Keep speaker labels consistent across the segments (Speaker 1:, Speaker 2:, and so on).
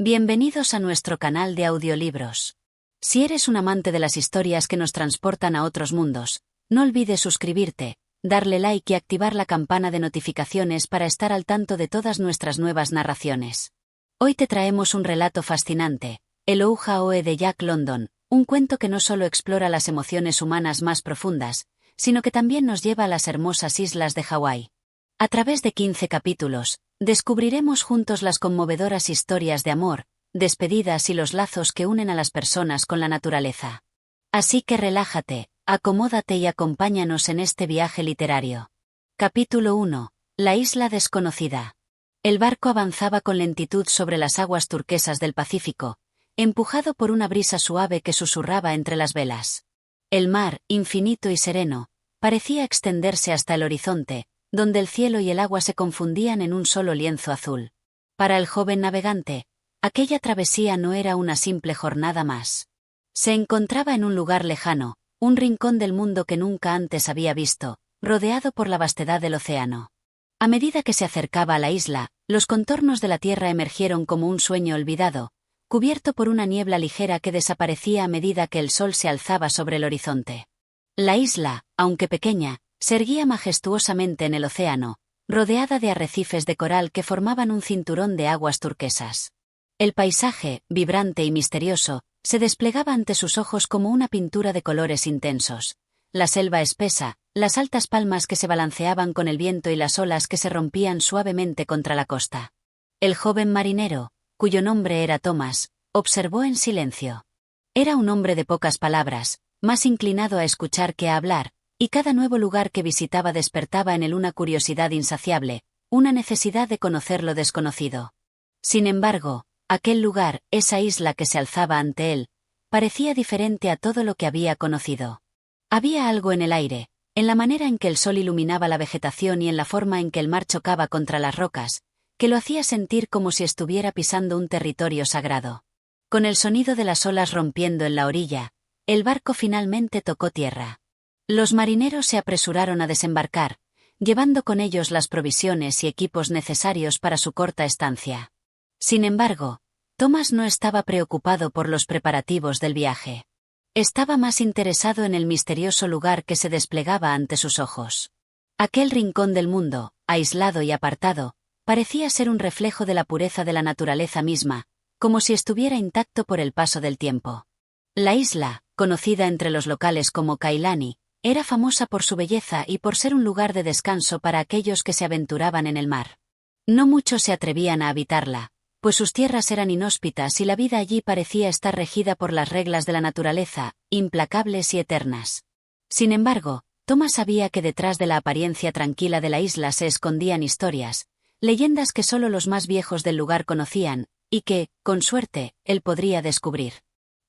Speaker 1: Bienvenidos a nuestro canal de audiolibros. Si eres un amante de las historias que nos transportan a otros mundos, no olvides suscribirte, darle like y activar la campana de notificaciones para estar al tanto de todas nuestras nuevas narraciones. Hoy te traemos un relato fascinante, El Ouija-Oe de Jack London, un cuento que no solo explora las emociones humanas más profundas, sino que también nos lleva a las hermosas islas de Hawái. A través de 15 capítulos, descubriremos juntos las conmovedoras historias de amor, despedidas y los lazos que unen a las personas con la naturaleza. Así que relájate, acomódate y acompáñanos en este viaje literario. Capítulo 1. La isla desconocida. El barco avanzaba con lentitud sobre las aguas turquesas del Pacífico, empujado por una brisa suave que susurraba entre las velas. El mar, infinito y sereno, parecía extenderse hasta el horizonte, donde el cielo y el agua se confundían en un solo lienzo azul. Para el joven navegante, aquella travesía no era una simple jornada más. Se encontraba en un lugar lejano, un rincón del mundo que nunca antes había visto, rodeado por la vastedad del océano. A medida que se acercaba a la isla, los contornos de la tierra emergieron como un sueño olvidado, cubierto por una niebla ligera que desaparecía a medida que el sol se alzaba sobre el horizonte. La isla, aunque pequeña, se erguía majestuosamente en el océano, rodeada de arrecifes de coral que formaban un cinturón de aguas turquesas. El paisaje, vibrante y misterioso, se desplegaba ante sus ojos como una pintura de colores intensos. La selva espesa, las altas palmas que se balanceaban con el viento y las olas que se rompían suavemente contra la costa. El joven marinero, cuyo nombre era Thomas, observó en silencio. Era un hombre de pocas palabras, más inclinado a escuchar que a hablar, y cada nuevo lugar que visitaba despertaba en él una curiosidad insaciable, una necesidad de conocer lo desconocido. Sin embargo, aquel lugar, esa isla que se alzaba ante él, parecía diferente a todo lo que había conocido. Había algo en el aire, en la manera en que el sol iluminaba la vegetación y en la forma en que el mar chocaba contra las rocas, que lo hacía sentir como si estuviera pisando un territorio sagrado. Con el sonido de las olas rompiendo en la orilla, el barco finalmente tocó tierra. Los marineros se apresuraron a desembarcar, llevando con ellos las provisiones y equipos necesarios para su corta estancia. Sin embargo, Thomas no estaba preocupado por los preparativos del viaje. Estaba más interesado en el misterioso lugar que se desplegaba ante sus ojos. Aquel rincón del mundo, aislado y apartado, parecía ser un reflejo de la pureza de la naturaleza misma, como si estuviera intacto por el paso del tiempo. La isla, conocida entre los locales como Kailani, era famosa por su belleza y por ser un lugar de descanso para aquellos que se aventuraban en el mar. No muchos se atrevían a habitarla, pues sus tierras eran inhóspitas y la vida allí parecía estar regida por las reglas de la naturaleza, implacables y eternas. Sin embargo, Thomas sabía que detrás de la apariencia tranquila de la isla se escondían historias, leyendas que solo los más viejos del lugar conocían, y que, con suerte, él podría descubrir.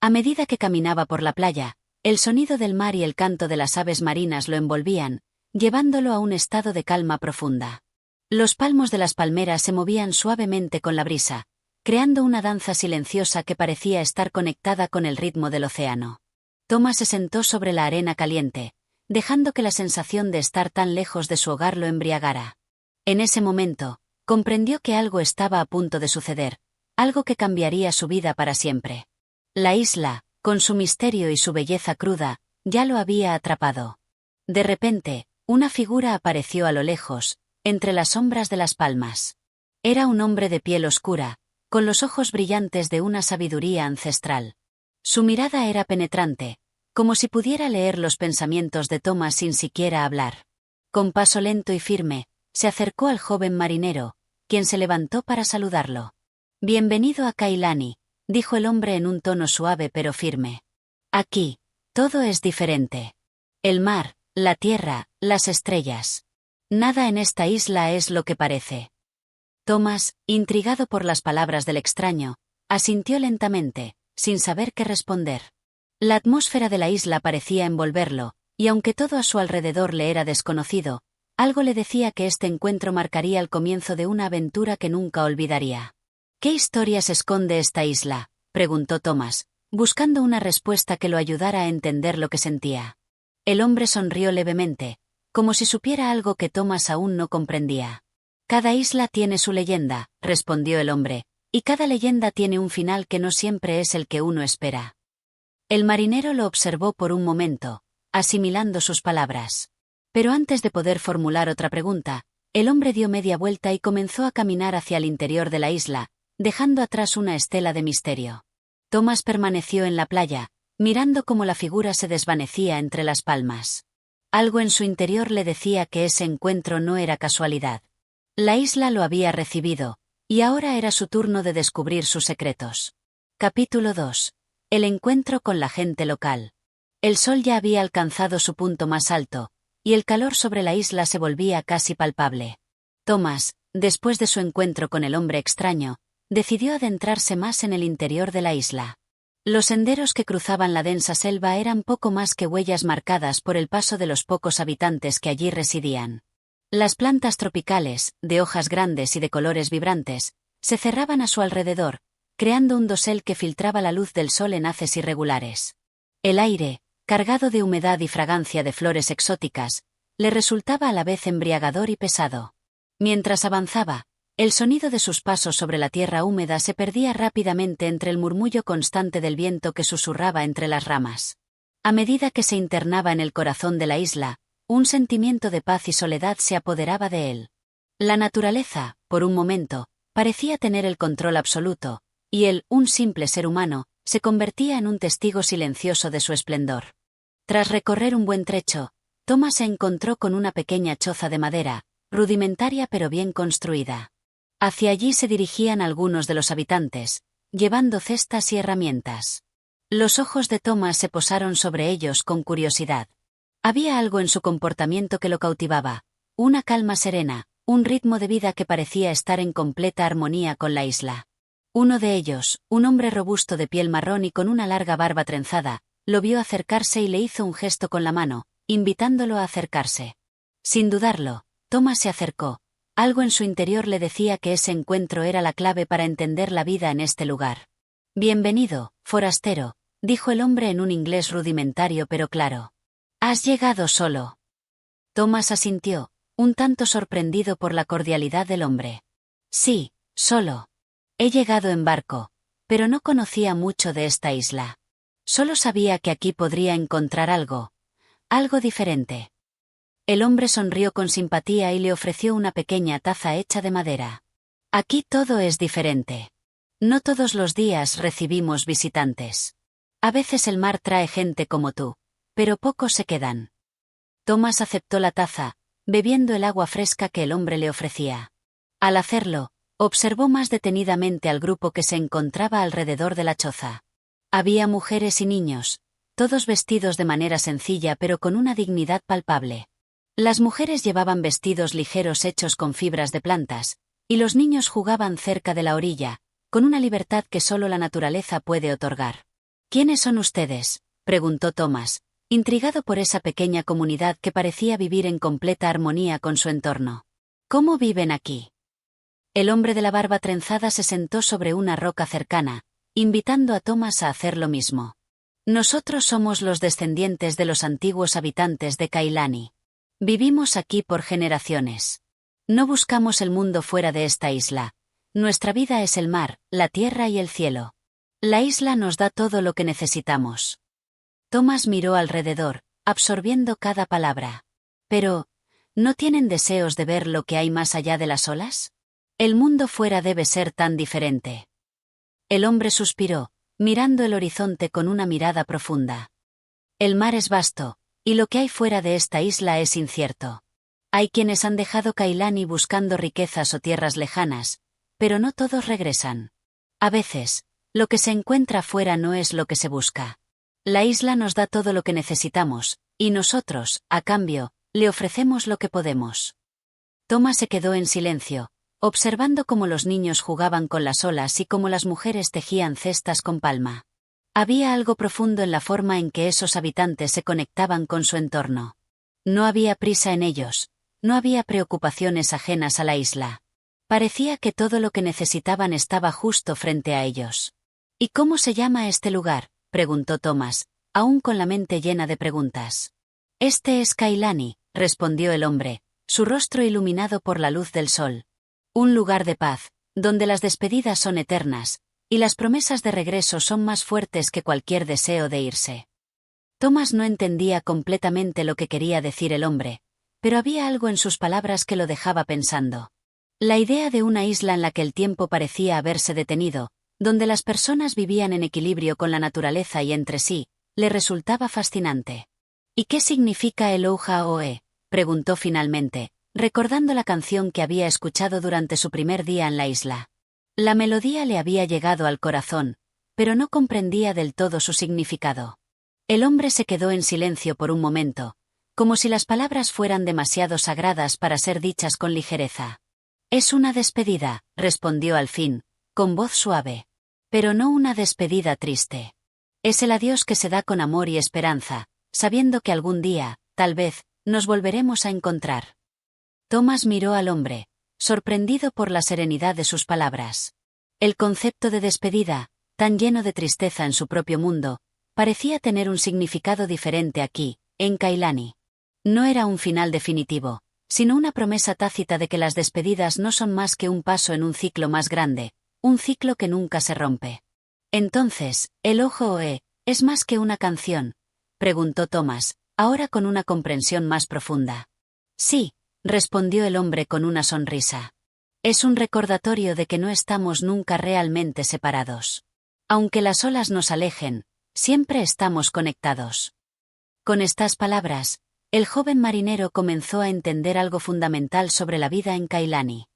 Speaker 1: A medida que caminaba por la playa, el sonido del mar y el canto de las aves marinas lo envolvían, llevándolo a un estado de calma profunda. Los palmos de las palmeras se movían suavemente con la brisa, creando una danza silenciosa que parecía estar conectada con el ritmo del océano. Thomas se sentó sobre la arena caliente, dejando que la sensación de estar tan lejos de su hogar lo embriagara. En ese momento, comprendió que algo estaba a punto de suceder, algo que cambiaría su vida para siempre. La isla, con su misterio y su belleza cruda, ya lo había atrapado. De repente, una figura apareció a lo lejos, entre las sombras de las palmas. Era un hombre de piel oscura, con los ojos brillantes de una sabiduría ancestral. Su mirada era penetrante, como si pudiera leer los pensamientos de Thomas sin siquiera hablar. Con paso lento y firme, se acercó al joven marinero, quien se levantó para saludarlo. «Bienvenido a Kailani», dijo el hombre en un tono suave pero firme. «Aquí, todo es diferente. El mar, la tierra, las estrellas. Nada en esta isla es lo que parece». Thomas, intrigado por las palabras del extraño, asintió lentamente, sin saber qué responder. La atmósfera de la isla parecía envolverlo, y aunque todo a su alrededor le era desconocido, algo le decía que este encuentro marcaría el comienzo de una aventura que nunca olvidaría. «¿Qué historias esconde esta isla?», preguntó Thomas, buscando una respuesta que lo ayudara a entender lo que sentía. El hombre sonrió levemente, como si supiera algo que Thomas aún no comprendía. «Cada isla tiene su leyenda», respondió el hombre, Y cada leyenda tiene un final que no siempre es el que uno espera. El marinero lo observó por un momento, asimilando sus palabras. Pero antes de poder formular otra pregunta, el hombre dio media vuelta y comenzó a caminar hacia el interior de la isla, dejando atrás una estela de misterio. Thomas permaneció en la playa, mirando cómo la figura se desvanecía entre las palmas. Algo en su interior le decía que ese encuentro no era casualidad. La isla lo había recibido, y ahora era su turno de descubrir sus secretos. Capítulo 2. El encuentro con la gente local. El sol ya había alcanzado su punto más alto, y el calor sobre la isla se volvía casi palpable. Thomas, después de su encuentro con el hombre extraño, decidió adentrarse más en el interior de la isla. Los senderos que cruzaban la densa selva eran poco más que huellas marcadas por el paso de los pocos habitantes que allí residían. Las plantas tropicales, de hojas grandes y de colores vibrantes, se cerraban a su alrededor, creando un dosel que filtraba la luz del sol en haces irregulares. El aire, cargado de humedad y fragancia de flores exóticas, le resultaba a la vez embriagador y pesado. Mientras avanzaba, el sonido de sus pasos sobre la tierra húmeda se perdía rápidamente entre el murmullo constante del viento que susurraba entre las ramas. A medida que se internaba en el corazón de la isla, un sentimiento de paz y soledad se apoderaba de él. La naturaleza, por un momento, parecía tener el control absoluto, y él, un simple ser humano, se convertía en un testigo silencioso de su esplendor. Tras recorrer un buen trecho, Thomas se encontró con una pequeña choza de madera, rudimentaria pero bien construida. Hacia allí se dirigían algunos de los habitantes, llevando cestas y herramientas. Los ojos de Thomas se posaron sobre ellos con curiosidad. Había algo en su comportamiento que lo cautivaba, una calma serena, un ritmo de vida que parecía estar en completa armonía con la isla. Uno de ellos, un hombre robusto de piel marrón y con una larga barba trenzada, lo vio acercarse y le hizo un gesto con la mano, invitándolo a acercarse. Sin dudarlo, Thomas se acercó. Algo en su interior le decía que ese encuentro era la clave para entender la vida en este lugar. «Bienvenido, forastero», dijo el hombre en un inglés rudimentario pero claro. «¿Has llegado solo?» Thomas asintió, un tanto sorprendido por la cordialidad del hombre. «Sí, solo. He llegado en barco, pero no conocía mucho de esta isla. Solo sabía que aquí podría encontrar algo diferente». El hombre sonrió con simpatía y le ofreció una pequeña taza hecha de madera. «Aquí todo es diferente. No todos los días recibimos visitantes. A veces el mar trae gente como tú, pero pocos se quedan». Thomas aceptó la taza, bebiendo el agua fresca que el hombre le ofrecía. Al hacerlo, observó más detenidamente al grupo que se encontraba alrededor de la choza. Había mujeres y niños, todos vestidos de manera sencilla pero con una dignidad palpable. Las mujeres llevaban vestidos ligeros hechos con fibras de plantas, y los niños jugaban cerca de la orilla, con una libertad que solo la naturaleza puede otorgar. «¿Quiénes son ustedes?», preguntó Thomas, intrigado por esa pequeña comunidad que parecía vivir en completa armonía con su entorno. «¿Cómo viven aquí?». El hombre de la barba trenzada se sentó sobre una roca cercana, invitando a Thomas a hacer lo mismo. «Nosotros somos los descendientes de los antiguos habitantes de Kailani. Vivimos aquí por generaciones. No buscamos el mundo fuera de esta isla. Nuestra vida es el mar, la tierra y el cielo. La isla nos da todo lo que necesitamos». Thomas miró alrededor, absorbiendo cada palabra. «Pero, ¿no tienen deseos de ver lo que hay más allá de las olas? El mundo fuera debe ser tan diferente». El hombre suspiró, mirando el horizonte con una mirada profunda. «El mar es vasto, y lo que hay fuera de esta isla es incierto. Hay quienes han dejado Kailani buscando riquezas o tierras lejanas, pero no todos regresan. A veces, lo que se encuentra fuera no es lo que se busca. La isla nos da todo lo que necesitamos, y nosotros, a cambio, le ofrecemos lo que podemos». Thomas se quedó en silencio, observando cómo los niños jugaban con las olas y cómo las mujeres tejían cestas con palma. Había algo profundo en la forma en que esos habitantes se conectaban con su entorno. No había prisa en ellos, no había preocupaciones ajenas a la isla. Parecía que todo lo que necesitaban estaba justo frente a ellos. «¿Y cómo se llama este lugar?», preguntó Thomas, aún con la mente llena de preguntas. «Este es Kailani», respondió el hombre, su rostro iluminado por la luz del sol. «Un lugar de paz, donde las despedidas son eternas, y las promesas de regreso son más fuertes que cualquier deseo de irse. Thomas no entendía completamente lo que quería decir el hombre, pero había algo en sus palabras que lo dejaba pensando. La idea de una isla en la que el tiempo parecía haberse detenido, donde las personas vivían en equilibrio con la naturaleza y entre sí, le resultaba fascinante. ¿Y qué significa el Ouja-Oe?, preguntó finalmente, recordando la canción que había escuchado durante su primer día en la isla. La melodía le había llegado al corazón, pero no comprendía del todo su significado. El hombre se quedó en silencio por un momento, como si las palabras fueran demasiado sagradas para ser dichas con ligereza. «Es una despedida», respondió al fin, con voz suave. «Pero no una despedida triste. Es el adiós que se da con amor y esperanza, sabiendo que algún día, tal vez, nos volveremos a encontrar». Thomas miró al hombre, sorprendido por la serenidad de sus palabras. El concepto de despedida, tan lleno de tristeza en su propio mundo, parecía tener un significado diferente aquí, en Kailani. No era un final definitivo, sino una promesa tácita de que las despedidas no son más que un paso en un ciclo más grande, un ciclo que nunca se rompe. «Entonces, el Ouja-Oe, ¿es más que una canción?», preguntó Thomas, ahora con una comprensión más profunda. «Sí», respondió el hombre con una sonrisa. «Es un recordatorio de que no estamos nunca realmente separados. Aunque las olas nos alejen, siempre estamos conectados». Con estas palabras, el joven marinero comenzó a entender algo fundamental sobre la vida en Kailani.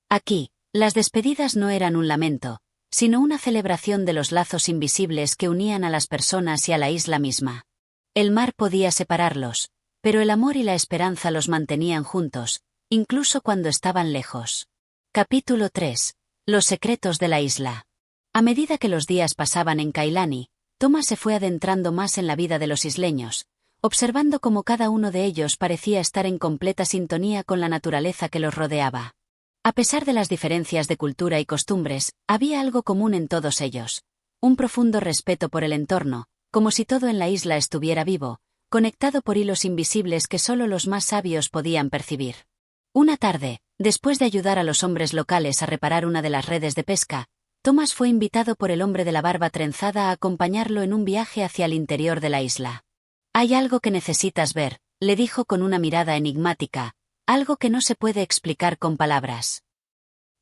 Speaker 1: Aquí, las despedidas no eran un lamento, sino una celebración de los lazos invisibles que unían a las personas y a la isla misma. El mar podía separarlos, pero el amor y la esperanza los mantenían juntos, incluso cuando estaban lejos. Capítulo 3. Los secretos de la isla. A medida que los días pasaban en Kailani, Thomas se fue adentrando más en la vida de los isleños, observando cómo cada uno de ellos parecía estar en completa sintonía con la naturaleza que los rodeaba. A pesar de las diferencias de cultura y costumbres, había algo común en todos ellos: un profundo respeto por el entorno, como si todo en la isla estuviera vivo, conectado por hilos invisibles que solo los más sabios podían percibir. Una tarde, después de ayudar a los hombres locales a reparar una de las redes de pesca, Thomas fue invitado por el hombre de la barba trenzada a acompañarlo en un viaje hacia el interior de la isla. «Hay algo que necesitas ver», le dijo con una mirada enigmática, «algo que no se puede explicar con palabras».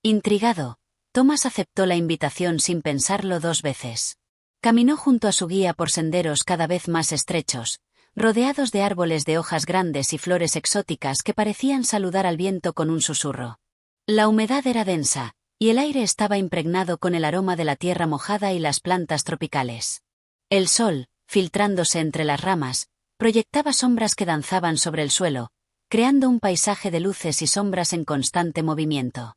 Speaker 1: Intrigado, Thomas aceptó la invitación sin pensarlo dos veces. Caminó junto a su guía por senderos cada vez más estrechos, rodeados de árboles de hojas grandes y flores exóticas que parecían saludar al viento con un susurro. La humedad era densa, y el aire estaba impregnado con el aroma de la tierra mojada y las plantas tropicales. El sol, filtrándose entre las ramas, proyectaba sombras que danzaban sobre el suelo, creando un paisaje de luces y sombras en constante movimiento.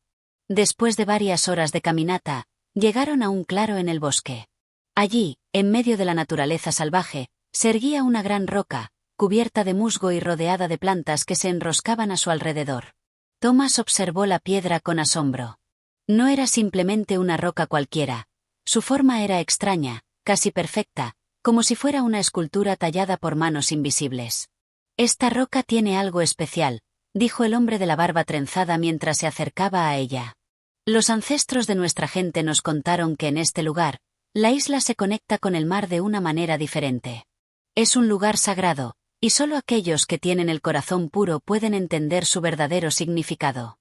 Speaker 1: Después de varias horas de caminata, llegaron a un claro en el bosque. Allí, en medio de la naturaleza salvaje, se erguía una gran roca, cubierta de musgo y rodeada de plantas que se enroscaban a su alrededor. Thomas observó la piedra con asombro. No era simplemente una roca cualquiera. Su forma era extraña, casi perfecta, como si fuera una escultura tallada por manos invisibles. «Esta roca tiene algo especial», dijo el hombre de la barba trenzada mientras se acercaba a ella. «Los ancestros de nuestra gente nos contaron que en este lugar, la isla se conecta con el mar de una manera diferente. Es un lugar sagrado, y solo aquellos que tienen el corazón puro pueden entender su verdadero significado».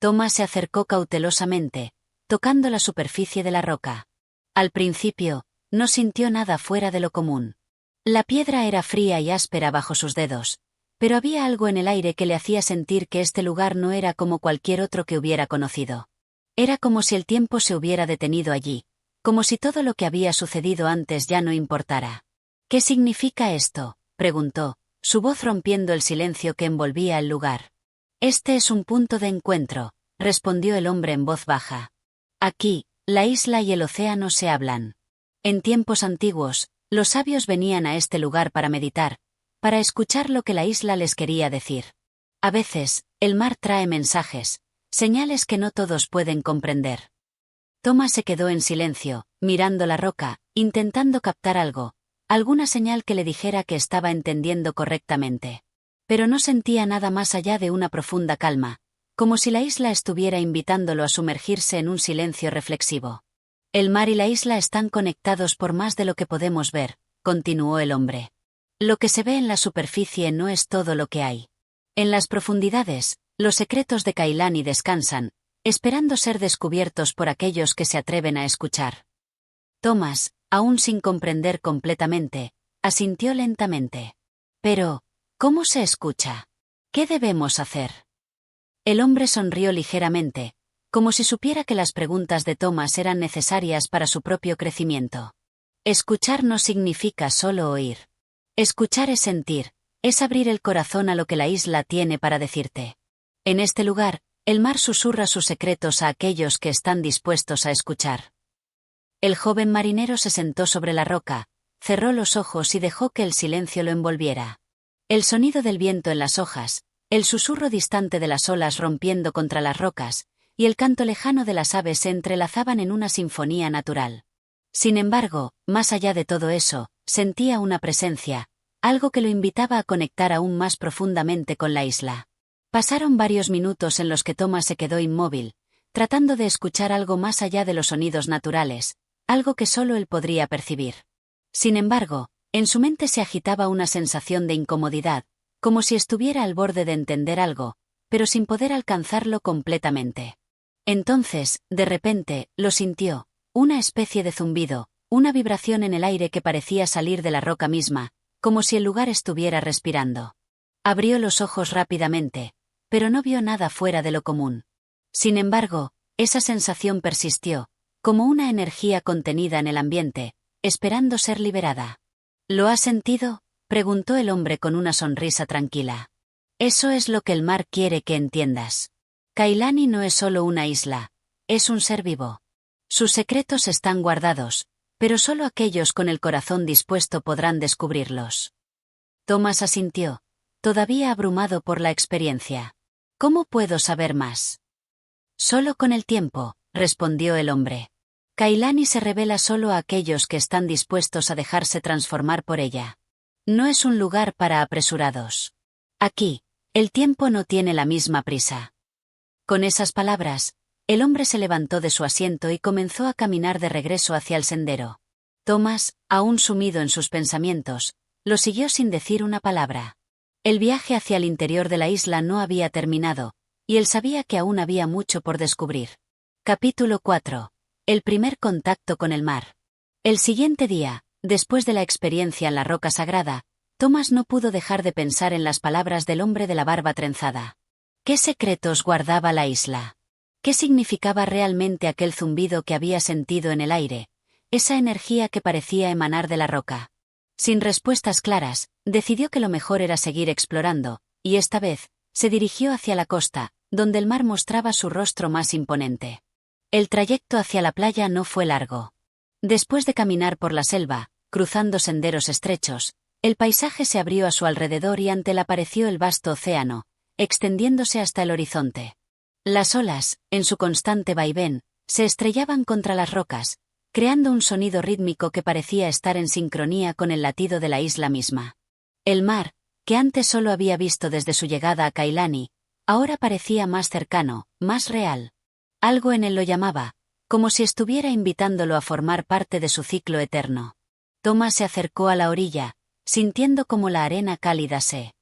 Speaker 1: Thomas se acercó cautelosamente, tocando la superficie de la roca. Al principio, no sintió nada fuera de lo común. La piedra era fría y áspera bajo sus dedos, pero había algo en el aire que le hacía sentir que este lugar no era como cualquier otro que hubiera conocido. Era como si el tiempo se hubiera detenido allí, como si todo lo que había sucedido antes ya no importara. «¿Qué significa esto?», preguntó, su voz rompiendo el silencio que envolvía el lugar. «Este es un punto de encuentro», respondió el hombre en voz baja. «Aquí, la isla y el océano se hablan. En tiempos antiguos, los sabios venían a este lugar para meditar, para escuchar lo que la isla les quería decir. A veces, el mar trae mensajes, señales que no todos pueden comprender». Thomas se quedó en silencio, mirando la roca, intentando captar algo, alguna señal que le dijera que estaba entendiendo correctamente. Pero no sentía nada más allá de una profunda calma, como si la isla estuviera invitándolo a sumergirse en un silencio reflexivo. El mar y la isla están conectados por más de lo que podemos ver, continuó el hombre. Lo que se ve en la superficie no es todo lo que hay. En las profundidades, los secretos de Kailani descansan, esperando ser descubiertos por aquellos que se atreven a escuchar. Thomas, aún sin comprender completamente, asintió lentamente. Pero, ¿cómo se escucha? ¿Qué debemos hacer? El hombre sonrió ligeramente, como si supiera que las preguntas de Thomas eran necesarias para su propio crecimiento. Escuchar no significa solo oír. Escuchar es sentir, es abrir el corazón a lo que la isla tiene para decirte. En este lugar, el mar susurra sus secretos a aquellos que están dispuestos a escuchar. El joven marinero se sentó sobre la roca, cerró los ojos y dejó que el silencio lo envolviera. El sonido del viento en las hojas, el susurro distante de las olas rompiendo contra las rocas, y el canto lejano de las aves se entrelazaban en una sinfonía natural. Sin embargo, más allá de todo eso, sentía una presencia, algo que lo invitaba a conectar aún más profundamente con la isla. Pasaron varios minutos en los que Thomas se quedó inmóvil, tratando de escuchar algo más allá de los sonidos naturales, algo que solo él podría percibir. Sin embargo, en su mente se agitaba una sensación de incomodidad, como si estuviera al borde de entender algo, pero sin poder alcanzarlo completamente. Entonces, de repente, lo sintió, una especie de zumbido, una vibración en el aire que parecía salir de la roca misma, como si el lugar estuviera respirando. Abrió los ojos rápidamente, pero no vio nada fuera de lo común. Sin embargo, esa sensación persistió, como una energía contenida en el ambiente, esperando ser liberada. ¿Lo has sentido?, preguntó el hombre con una sonrisa tranquila. Eso es lo que el mar quiere que entiendas. Kailani no es solo una isla, es un ser vivo. Sus secretos están guardados, pero solo aquellos con el corazón dispuesto podrán descubrirlos. Thomas asintió, todavía abrumado por la experiencia. ¿Cómo puedo saber más? Solo con el tiempo, respondió el hombre. Kailani se revela solo a aquellos que están dispuestos a dejarse transformar por ella. No es un lugar para apresurados. Aquí, el tiempo no tiene la misma prisa. Con esas palabras, el hombre se levantó de su asiento y comenzó a caminar de regreso hacia el sendero. Thomas, aún sumido en sus pensamientos, lo siguió sin decir una palabra. El viaje hacia el interior de la isla no había terminado, y él sabía que aún había mucho por descubrir. Capítulo 4. El primer contacto con el mar. El siguiente día, después de la experiencia en la roca sagrada, Thomas no pudo dejar de pensar en las palabras del hombre de la barba trenzada. ¿Qué secretos guardaba la isla? ¿Qué significaba realmente aquel zumbido que había sentido en el aire, esa energía que parecía emanar de la roca? Sin respuestas claras, decidió que lo mejor era seguir explorando, y esta vez, se dirigió hacia la costa, donde el mar mostraba su rostro más imponente. El trayecto hacia la playa no fue largo. Después de caminar por la selva, cruzando senderos estrechos, el paisaje se abrió a su alrededor y ante él apareció el vasto océano, extendiéndose hasta el horizonte. Las olas, en su constante vaivén, se estrellaban contra las rocas, creando un sonido rítmico que parecía estar en sincronía con el latido de la isla misma. El mar, que antes solo había visto desde su llegada a Kailani, ahora parecía más cercano, más real. Algo en él lo llamaba, como si estuviera invitándolo a formar parte de su ciclo eterno. Thomas se acercó a la orilla, sintiendo como la arena cálida se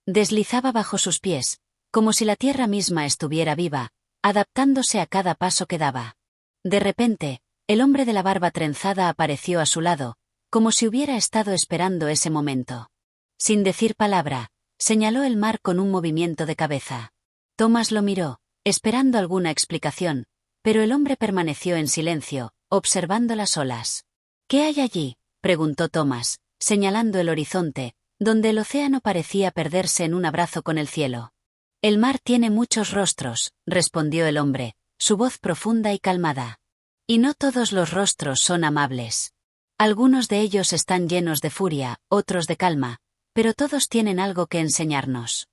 Speaker 1: deslizaba bajo sus pies, como si la tierra misma estuviera viva, adaptándose a cada paso que daba. De repente, el hombre de la barba trenzada apareció a su lado, como si hubiera estado esperando ese momento. Sin decir palabra, señaló el mar con un movimiento de cabeza. Thomas lo miró, esperando alguna explicación, pero el hombre permaneció en silencio, observando las olas. ¿Qué hay allí?, preguntó Thomas, señalando el horizonte, donde el océano parecía perderse en un abrazo con el cielo. El mar tiene muchos rostros, respondió el hombre, su voz profunda y calmada. Y no todos los rostros son amables. Algunos de ellos están llenos de furia, otros de calma, pero todos tienen algo que enseñarnos.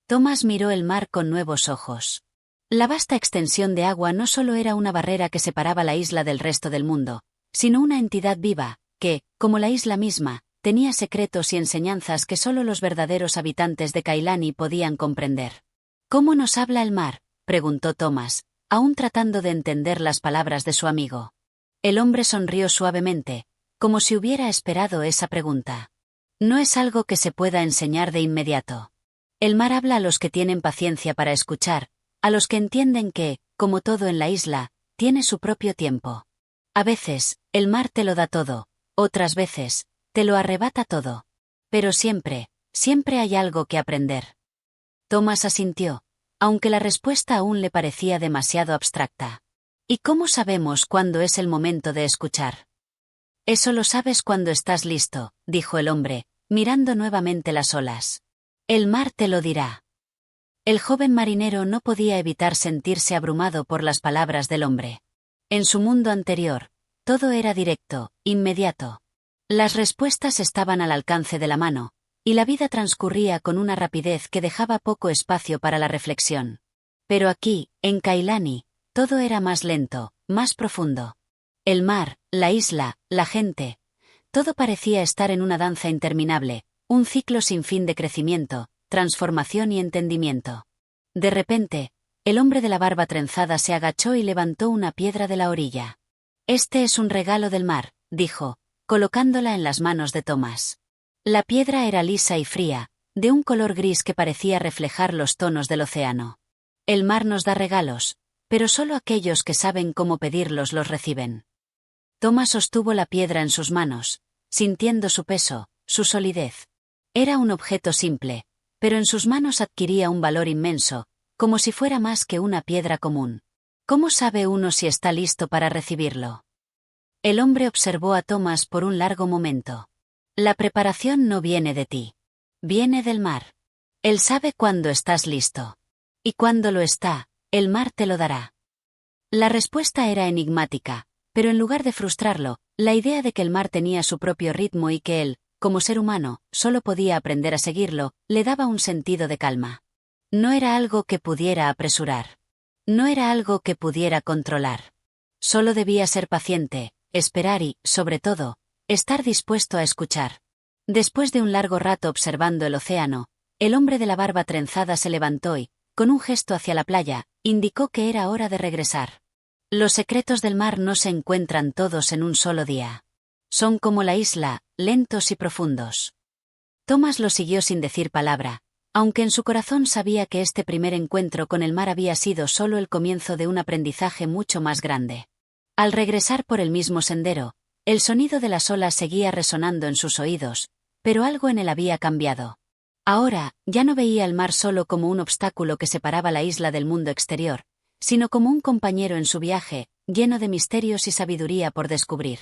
Speaker 1: Thomas miró el mar con nuevos ojos. La vasta extensión de agua no solo era una barrera que separaba la isla del resto del mundo, sino una entidad viva, que, como la isla misma, tenía secretos y enseñanzas que solo los verdaderos habitantes de Kailani podían comprender. ¿Cómo nos habla el mar?, preguntó Thomas, aún tratando de entender las palabras de su amigo. El hombre sonrió suavemente, como si hubiera esperado esa pregunta. No es algo que se pueda enseñar de inmediato. El mar habla a los que tienen paciencia para escuchar, a los que entienden que, como todo en la isla, tiene su propio tiempo. A veces, el mar te lo da todo, otras veces, te lo arrebata todo. Pero siempre, siempre hay algo que aprender. Thomas asintió, aunque la respuesta aún le parecía demasiado abstracta. ¿Y cómo sabemos cuándo es el momento de escuchar? Eso lo sabes cuando estás listo, dijo el hombre, mirando nuevamente las olas. El mar te lo dirá. El joven marinero no podía evitar sentirse abrumado por las palabras del hombre. En su mundo anterior, todo era directo, inmediato. Las respuestas estaban al alcance de la mano, y la vida transcurría con una rapidez que dejaba poco espacio para la reflexión. Pero aquí, en Kailani, todo era más lento, más profundo. El mar, la isla, la gente. Todo parecía estar en una danza interminable, un ciclo sin fin de crecimiento, transformación y entendimiento. De repente, el hombre de la barba trenzada se agachó y levantó una piedra de la orilla. Este es un regalo del mar, dijo, colocándola en las manos de Thomas. La piedra era lisa y fría, de un color gris que parecía reflejar los tonos del océano. El mar nos da regalos, pero solo aquellos que saben cómo pedirlos los reciben. Thomas sostuvo la piedra en sus manos, sintiendo su peso, su solidez. Era un objeto simple, pero en sus manos adquiría un valor inmenso, como si fuera más que una piedra común. ¿Cómo sabe uno si está listo para recibirlo? El hombre observó a Thomas por un largo momento. La preparación no viene de ti. Viene del mar. Él sabe cuándo estás listo. Y cuando lo está, el mar te lo dará. La respuesta era enigmática, pero en lugar de frustrarlo, la idea de que el mar tenía su propio ritmo y que él, como ser humano, solo podía aprender a seguirlo, le daba un sentido de calma. No era algo que pudiera apresurar. No era algo que pudiera controlar. Solo debía ser paciente, esperar y, sobre todo, estar dispuesto a escuchar. Después de un largo rato observando el océano, el hombre de la barba trenzada se levantó y, con un gesto hacia la playa, indicó que era hora de regresar. Los secretos del mar no se encuentran todos en un solo día. Son como la isla, lentos y profundos. Thomas lo siguió sin decir palabra, aunque en su corazón sabía que este primer encuentro con el mar había sido solo el comienzo de un aprendizaje mucho más grande. Al regresar por el mismo sendero, el sonido de las olas seguía resonando en sus oídos, pero algo en él había cambiado. Ahora, ya no veía el mar solo como un obstáculo que separaba la isla del mundo exterior, sino como un compañero en su viaje, lleno de misterios y sabiduría por descubrir.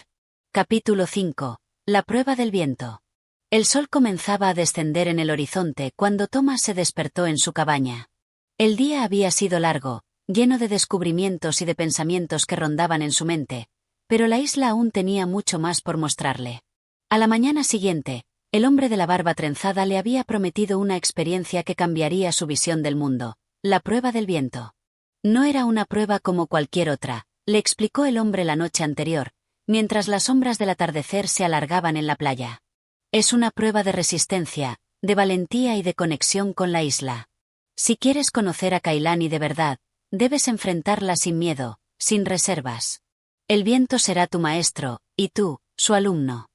Speaker 1: Capítulo 5. La prueba del viento. El sol comenzaba a descender en el horizonte cuando Thomas se despertó en su cabaña. El día había sido largo, lleno de descubrimientos y de pensamientos que rondaban en su mente, pero la isla aún tenía mucho más por mostrarle. A la mañana siguiente, el hombre de la barba trenzada le había prometido una experiencia que cambiaría su visión del mundo, la prueba del viento. No era una prueba como cualquier otra, le explicó el hombre la noche anterior, mientras las sombras del atardecer se alargaban en la playa. Es una prueba de resistencia, de valentía y de conexión con la isla. Si quieres conocer a Kailani de verdad, debes enfrentarla sin miedo, sin reservas. El viento será tu maestro, y tú, su alumno.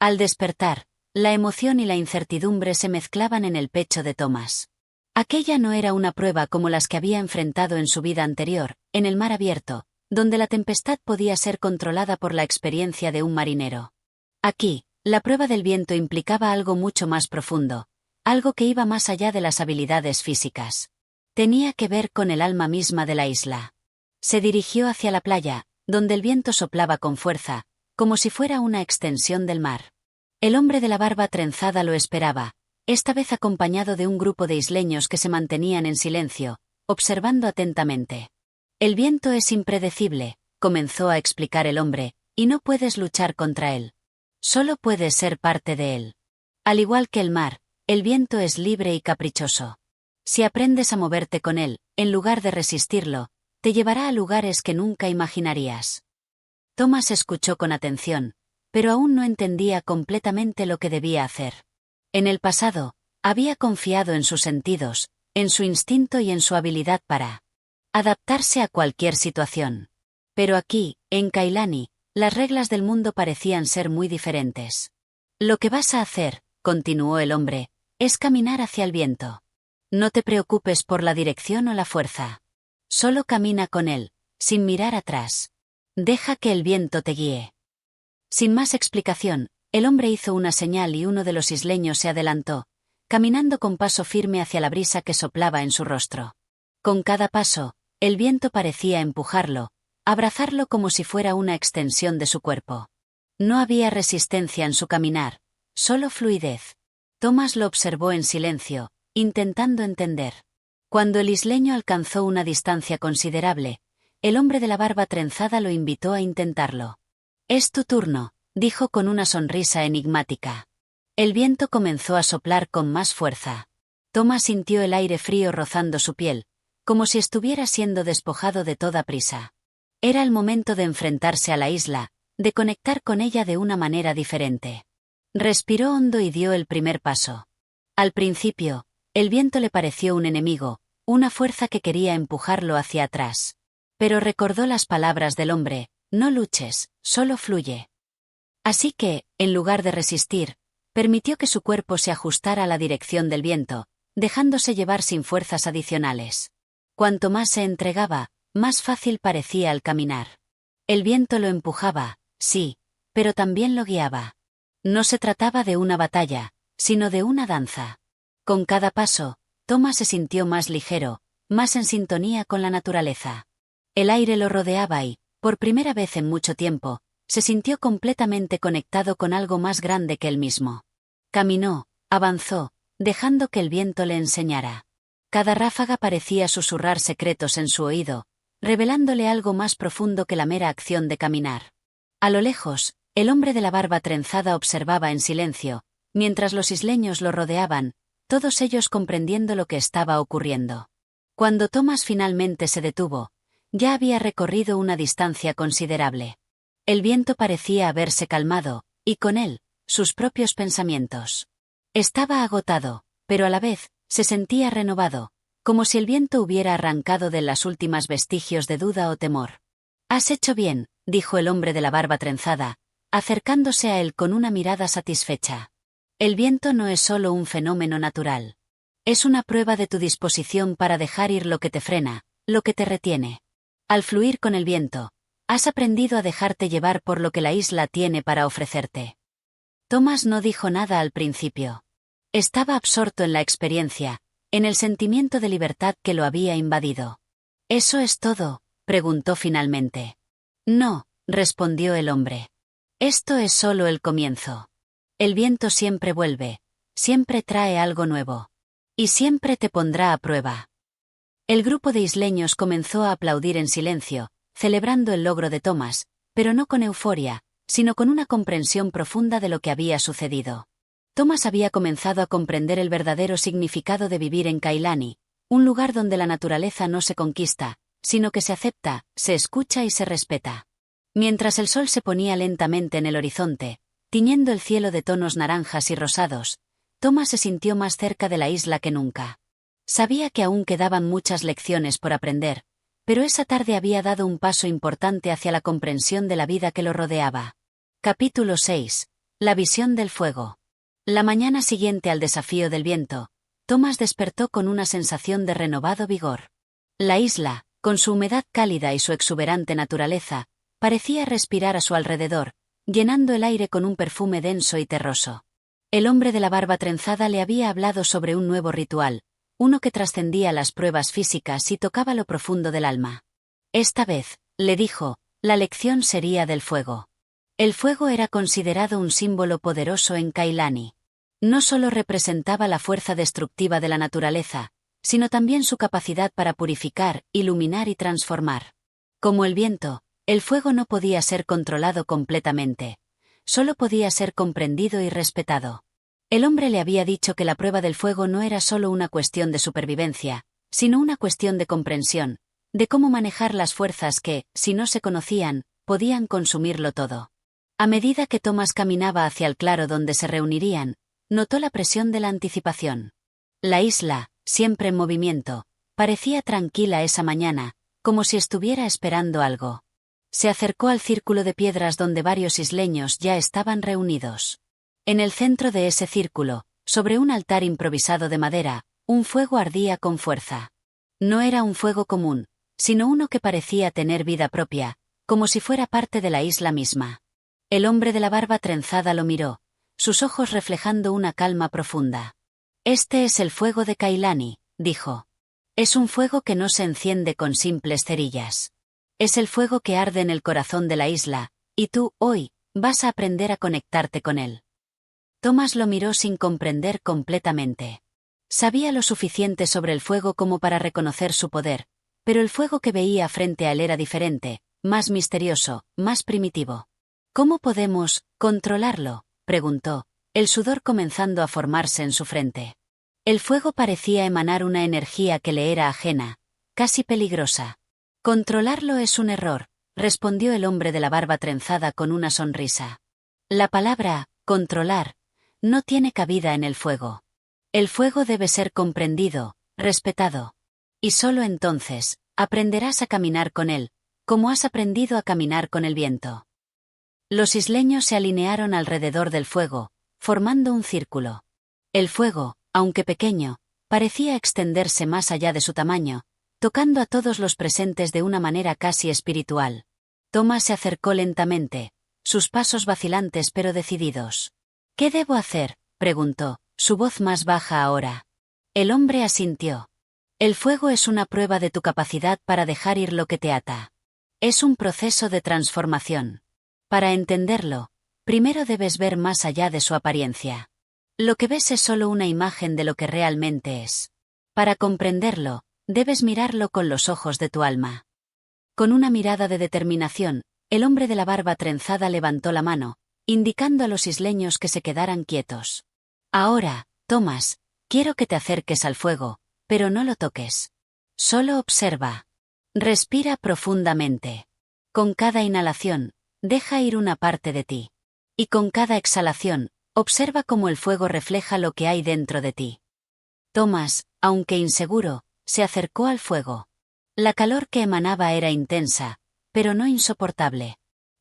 Speaker 1: Al despertar, la emoción y la incertidumbre se mezclaban en el pecho de Thomas. Aquella no era una prueba como las que había enfrentado en su vida anterior, en el mar abierto, donde la tempestad podía ser controlada por la experiencia de un marinero. Aquí, la prueba del viento implicaba algo mucho más profundo, algo que iba más allá de las habilidades físicas. Tenía que ver con el alma misma de la isla. Se dirigió hacia la playa, donde el viento soplaba con fuerza, como si fuera una extensión del mar. El hombre de la barba trenzada lo esperaba, esta vez acompañado de un grupo de isleños que se mantenían en silencio, observando atentamente. El viento es impredecible, comenzó a explicar el hombre, y no puedes luchar contra él. Solo puedes ser parte de él. Al igual que el mar, el viento es libre y caprichoso. Si aprendes a moverte con él, en lugar de resistirlo, te llevará a lugares que nunca imaginarías. Thomas escuchó con atención, pero aún no entendía completamente lo que debía hacer. En el pasado, había confiado en sus sentidos, en su instinto y en su habilidad para adaptarse a cualquier situación. Pero aquí, en Kailani, las reglas del mundo parecían ser muy diferentes. Lo que vas a hacer, continuó el hombre, es caminar hacia el viento. No te preocupes por la dirección o la fuerza. Solo camina con él, sin mirar atrás. Deja que el viento te guíe. Sin más explicación, el hombre hizo una señal y uno de los isleños se adelantó, caminando con paso firme hacia la brisa que soplaba en su rostro. Con cada paso, el viento parecía empujarlo, abrazarlo como si fuera una extensión de su cuerpo. No había resistencia en su caminar, solo fluidez. Thomas lo observó en silencio, intentando entender. Cuando el isleño alcanzó una distancia considerable, el hombre de la barba trenzada lo invitó a intentarlo. «Es tu turno», dijo con una sonrisa enigmática. El viento comenzó a soplar con más fuerza. Thomas sintió el aire frío rozando su piel, como si estuviera siendo despojado de toda prisa. Era el momento de enfrentarse a la isla, de conectar con ella de una manera diferente. Respiró hondo y dio el primer paso. Al principio, el viento le pareció un enemigo, una fuerza que quería empujarlo hacia atrás. Pero recordó las palabras del hombre: no luches, solo fluye. Así que, en lugar de resistir, permitió que su cuerpo se ajustara a la dirección del viento, dejándose llevar sin fuerzas adicionales. Cuanto más se entregaba, más fácil parecía al caminar. El viento lo empujaba, sí, pero también lo guiaba. No se trataba de una batalla, sino de una danza. Con cada paso, Thomas se sintió más ligero, más en sintonía con la naturaleza. El aire lo rodeaba y, por primera vez en mucho tiempo, se sintió completamente conectado con algo más grande que él mismo. Caminó, avanzó, dejando que el viento le enseñara. Cada ráfaga parecía susurrar secretos en su oído, revelándole algo más profundo que la mera acción de caminar. A lo lejos, el hombre de la barba trenzada observaba en silencio, mientras los isleños lo rodeaban, todos ellos comprendiendo lo que estaba ocurriendo. Cuando Thomas finalmente se detuvo, ya había recorrido una distancia considerable. El viento parecía haberse calmado, y con él, sus propios pensamientos. Estaba agotado, pero a la vez, se sentía renovado, como si el viento hubiera arrancado de las últimas vestigios de duda o temor. «Has hecho bien», dijo el hombre de la barba trenzada, acercándose a él con una mirada satisfecha. «El viento no es solo un fenómeno natural. Es una prueba de tu disposición para dejar ir lo que te frena, lo que te retiene. Al fluir con el viento, has aprendido a dejarte llevar por lo que la isla tiene para ofrecerte». Thomas no dijo nada al principio. Estaba absorto en la experiencia, en el sentimiento de libertad que lo había invadido. «¿Eso es todo?», preguntó finalmente. «No», respondió el hombre. «Esto es solo el comienzo. El viento siempre vuelve, siempre trae algo nuevo. Y siempre te pondrá a prueba». El grupo de isleños comenzó a aplaudir en silencio, celebrando el logro de Thomas, pero no con euforia, sino con una comprensión profunda de lo que había sucedido. Thomas había comenzado a comprender el verdadero significado de vivir en Kailani, un lugar donde la naturaleza no se conquista, sino que se acepta, se escucha y se respeta. Mientras el sol se ponía lentamente en el horizonte, tiñendo el cielo de tonos naranjas y rosados, Thomas se sintió más cerca de la isla que nunca. Sabía que aún quedaban muchas lecciones por aprender, pero esa tarde había dado un paso importante hacia la comprensión de la vida que lo rodeaba. Capítulo 6. La visión del fuego. La mañana siguiente al desafío del viento, Thomas despertó con una sensación de renovado vigor. La isla, con su humedad cálida y su exuberante naturaleza, parecía respirar a su alrededor, llenando el aire con un perfume denso y terroso. El hombre de la barba trenzada le había hablado sobre un nuevo ritual, uno que trascendía las pruebas físicas y tocaba lo profundo del alma. Esta vez, le dijo, la lección sería del fuego. El fuego era considerado un símbolo poderoso en Kailani. No solo representaba la fuerza destructiva de la naturaleza, sino también su capacidad para purificar, iluminar y transformar. Como el viento, el fuego no podía ser controlado completamente. Solo podía ser comprendido y respetado. El hombre le había dicho que la prueba del fuego no era solo una cuestión de supervivencia, sino una cuestión de comprensión, de cómo manejar las fuerzas que, si no se conocían, podían consumirlo todo. A medida que Thomas caminaba hacia el claro donde se reunirían, notó la presión de la anticipación. La isla, siempre en movimiento, parecía tranquila esa mañana, como si estuviera esperando algo. Se acercó al círculo de piedras donde varios isleños ya estaban reunidos. En el centro de ese círculo, sobre un altar improvisado de madera, un fuego ardía con fuerza. No era un fuego común, sino uno que parecía tener vida propia, como si fuera parte de la isla misma. El hombre de la barba trenzada lo miró, sus ojos reflejando una calma profunda. «Este es el fuego de Kailani», dijo. «Es un fuego que no se enciende con simples cerillas. Es el fuego que arde en el corazón de la isla, y tú, hoy, vas a aprender a conectarte con él». Thomas lo miró sin comprender completamente. Sabía lo suficiente sobre el fuego como para reconocer su poder, pero el fuego que veía frente a él era diferente, más misterioso, más primitivo. «¿Cómo podemos controlarlo?», preguntó, el sudor comenzando a formarse en su frente. El fuego parecía emanar una energía que le era ajena, casi peligrosa. «Controlarlo es un error», respondió el hombre de la barba trenzada con una sonrisa. «La palabra controlar no tiene cabida en el fuego. El fuego debe ser comprendido, respetado. Y solo entonces, aprenderás a caminar con él, como has aprendido a caminar con el viento». Los isleños se alinearon alrededor del fuego, formando un círculo. El fuego, aunque pequeño, parecía extenderse más allá de su tamaño, tocando a todos los presentes de una manera casi espiritual. Thomas se acercó lentamente, sus pasos vacilantes pero decididos. «¿Qué debo hacer?», preguntó, su voz más baja ahora. El hombre asintió. «El fuego es una prueba de tu capacidad para dejar ir lo que te ata. Es un proceso de transformación. Para entenderlo, primero debes ver más allá de su apariencia. Lo que ves es solo una imagen de lo que realmente es. Para comprenderlo, debes mirarlo con los ojos de tu alma». Con una mirada de determinación, el hombre de la barba trenzada levantó la mano, indicando a los isleños que se quedaran quietos. «Ahora, Thomas, quiero que te acerques al fuego, pero no lo toques. Solo observa. Respira profundamente. Con cada inhalación, deja ir una parte de ti. Y con cada exhalación, observa cómo el fuego refleja lo que hay dentro de ti». Thomas, aunque inseguro, se acercó al fuego. La calor que emanaba era intensa, pero no insoportable.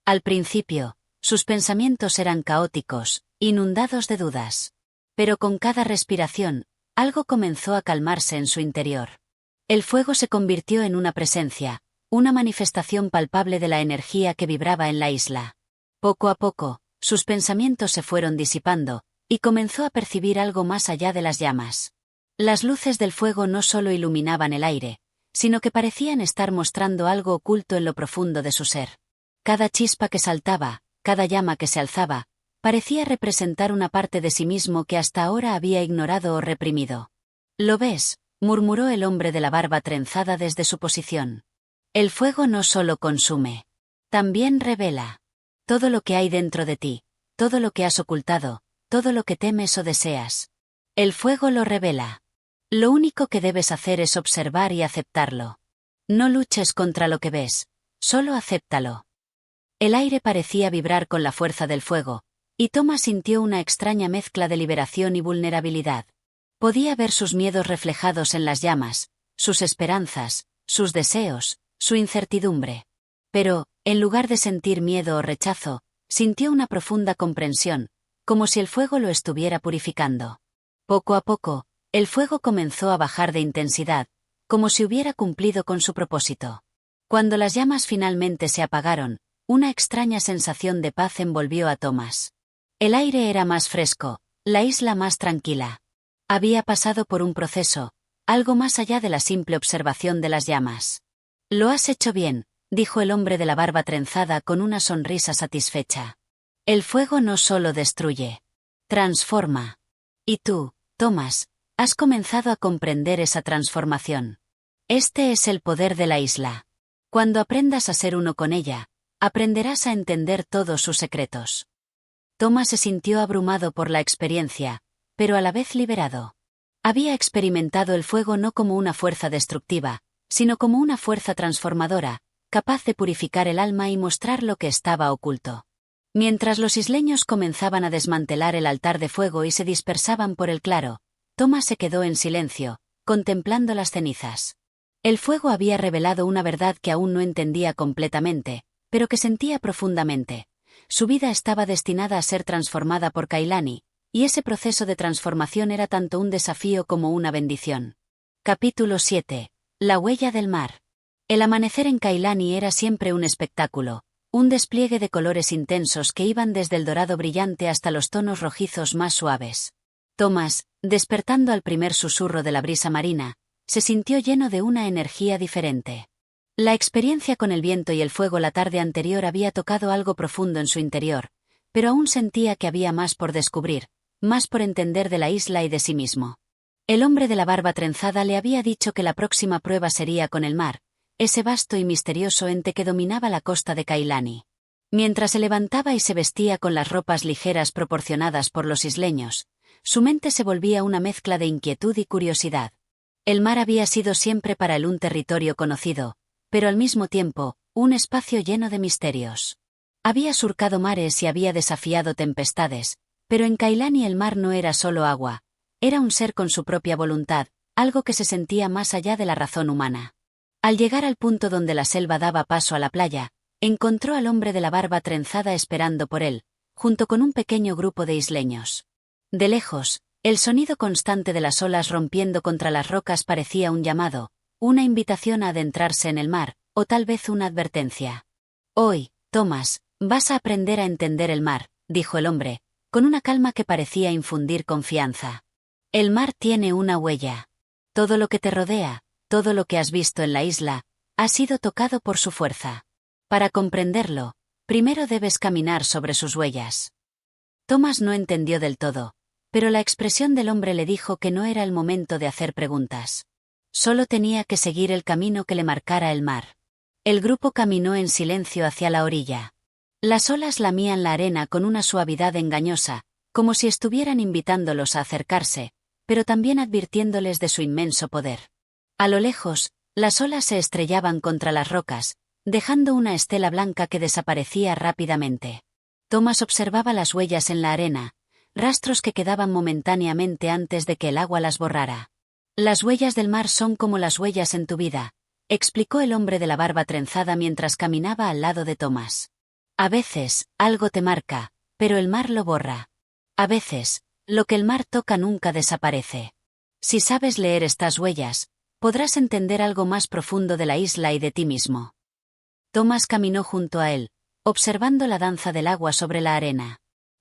Speaker 1: Al principio, sus pensamientos eran caóticos, inundados de dudas. Pero con cada respiración, algo comenzó a calmarse en su interior. El fuego se convirtió en una presencia, una manifestación palpable de la energía que vibraba en la isla. Poco a poco, sus pensamientos se fueron disipando, y comenzó a percibir algo más allá de las llamas. Las luces del fuego no solo iluminaban el aire, sino que parecían estar mostrando algo oculto en lo profundo de su ser. Cada chispa que saltaba, cada llama que se alzaba, parecía representar una parte de sí mismo que hasta ahora había ignorado o reprimido. «¿Lo ves?», murmuró el hombre de la barba trenzada desde su posición. «El fuego no solo consume. También revela. Todo lo que hay dentro de ti, todo lo que has ocultado, todo lo que temes o deseas. El fuego lo revela. Lo único que debes hacer es observar y aceptarlo. No luches contra lo que ves, solo acéptalo». El aire parecía vibrar con la fuerza del fuego, y Thomas sintió una extraña mezcla de liberación y vulnerabilidad. Podía ver sus miedos reflejados en las llamas, sus esperanzas, sus deseos, su incertidumbre. Pero, en lugar de sentir miedo o rechazo, sintió una profunda comprensión, como si el fuego lo estuviera purificando. Poco a poco, el fuego comenzó a bajar de intensidad, como si hubiera cumplido con su propósito. Cuando las llamas finalmente se apagaron, una extraña sensación de paz envolvió a Thomas. El aire era más fresco, la isla más tranquila. Había pasado por un proceso, algo más allá de la simple observación de las llamas. «Lo has hecho bien», dijo el hombre de la barba trenzada con una sonrisa satisfecha. «El fuego no solo destruye, transforma. Y tú, Thomas, has comenzado a comprender esa transformación. Este es el poder de la isla. Cuando aprendas a ser uno con ella, aprenderás a entender todos sus secretos». Thomas se sintió abrumado por la experiencia, pero a la vez liberado. Había experimentado el fuego no como una fuerza destructiva, sino como una fuerza transformadora, capaz de purificar el alma y mostrar lo que estaba oculto. Mientras los isleños comenzaban a desmantelar el altar de fuego y se dispersaban por el claro, Thomas se quedó en silencio, contemplando las cenizas. El fuego había revelado una verdad que aún no entendía completamente, pero que sentía profundamente. Su vida estaba destinada a ser transformada por Kailani, y ese proceso de transformación era tanto un desafío como una bendición. Capítulo 7. La huella del mar. El amanecer en Kailani era siempre un espectáculo, un despliegue de colores intensos que iban desde el dorado brillante hasta los tonos rojizos más suaves. Thomas, despertando al primer susurro de la brisa marina, se sintió lleno de una energía diferente. La experiencia con el viento y el fuego la tarde anterior había tocado algo profundo en su interior, pero aún sentía que había más por descubrir, más por entender de la isla y de sí mismo. El hombre de la barba trenzada le había dicho que la próxima prueba sería con el mar, ese vasto y misterioso ente que dominaba la costa de Kailani. Mientras se levantaba y se vestía con las ropas ligeras proporcionadas por los isleños, su mente se volvía una mezcla de inquietud y curiosidad. El mar había sido siempre para él un territorio conocido, pero al mismo tiempo, un espacio lleno de misterios. Había surcado mares y había desafiado tempestades, pero en Kailani el mar no era solo agua, era un ser con su propia voluntad, algo que se sentía más allá de la razón humana. Al llegar al punto donde la selva daba paso a la playa, encontró al hombre de la barba trenzada esperando por él, junto con un pequeño grupo de isleños. De lejos, el sonido constante de las olas rompiendo contra las rocas parecía un llamado, una invitación a adentrarse en el mar, o tal vez una advertencia. Hoy, Thomas, vas a aprender a entender el mar, dijo el hombre, con una calma que parecía infundir confianza. El mar tiene una huella. Todo lo que te rodea, todo lo que has visto en la isla, ha sido tocado por su fuerza. Para comprenderlo, primero debes caminar sobre sus huellas. Thomas no entendió del todo, pero la expresión del hombre le dijo que no era el momento de hacer preguntas. Solo tenía que seguir el camino que le marcara el mar. El grupo caminó en silencio hacia la orilla. Las olas lamían la arena con una suavidad engañosa, como si estuvieran invitándolos a acercarse, pero también advirtiéndoles de su inmenso poder. A lo lejos, las olas se estrellaban contra las rocas, dejando una estela blanca que desaparecía rápidamente. Thomas observaba las huellas en la arena, rastros que quedaban momentáneamente antes de que el agua las borrara. Las huellas del mar son como las huellas en tu vida, explicó el hombre de la barba trenzada mientras caminaba al lado de Thomas. A veces, algo te marca, pero el mar lo borra. A veces, lo que el mar toca nunca desaparece. Si sabes leer estas huellas, podrás entender algo más profundo de la isla y de ti mismo. Thomas caminó junto a él, observando la danza del agua sobre la arena.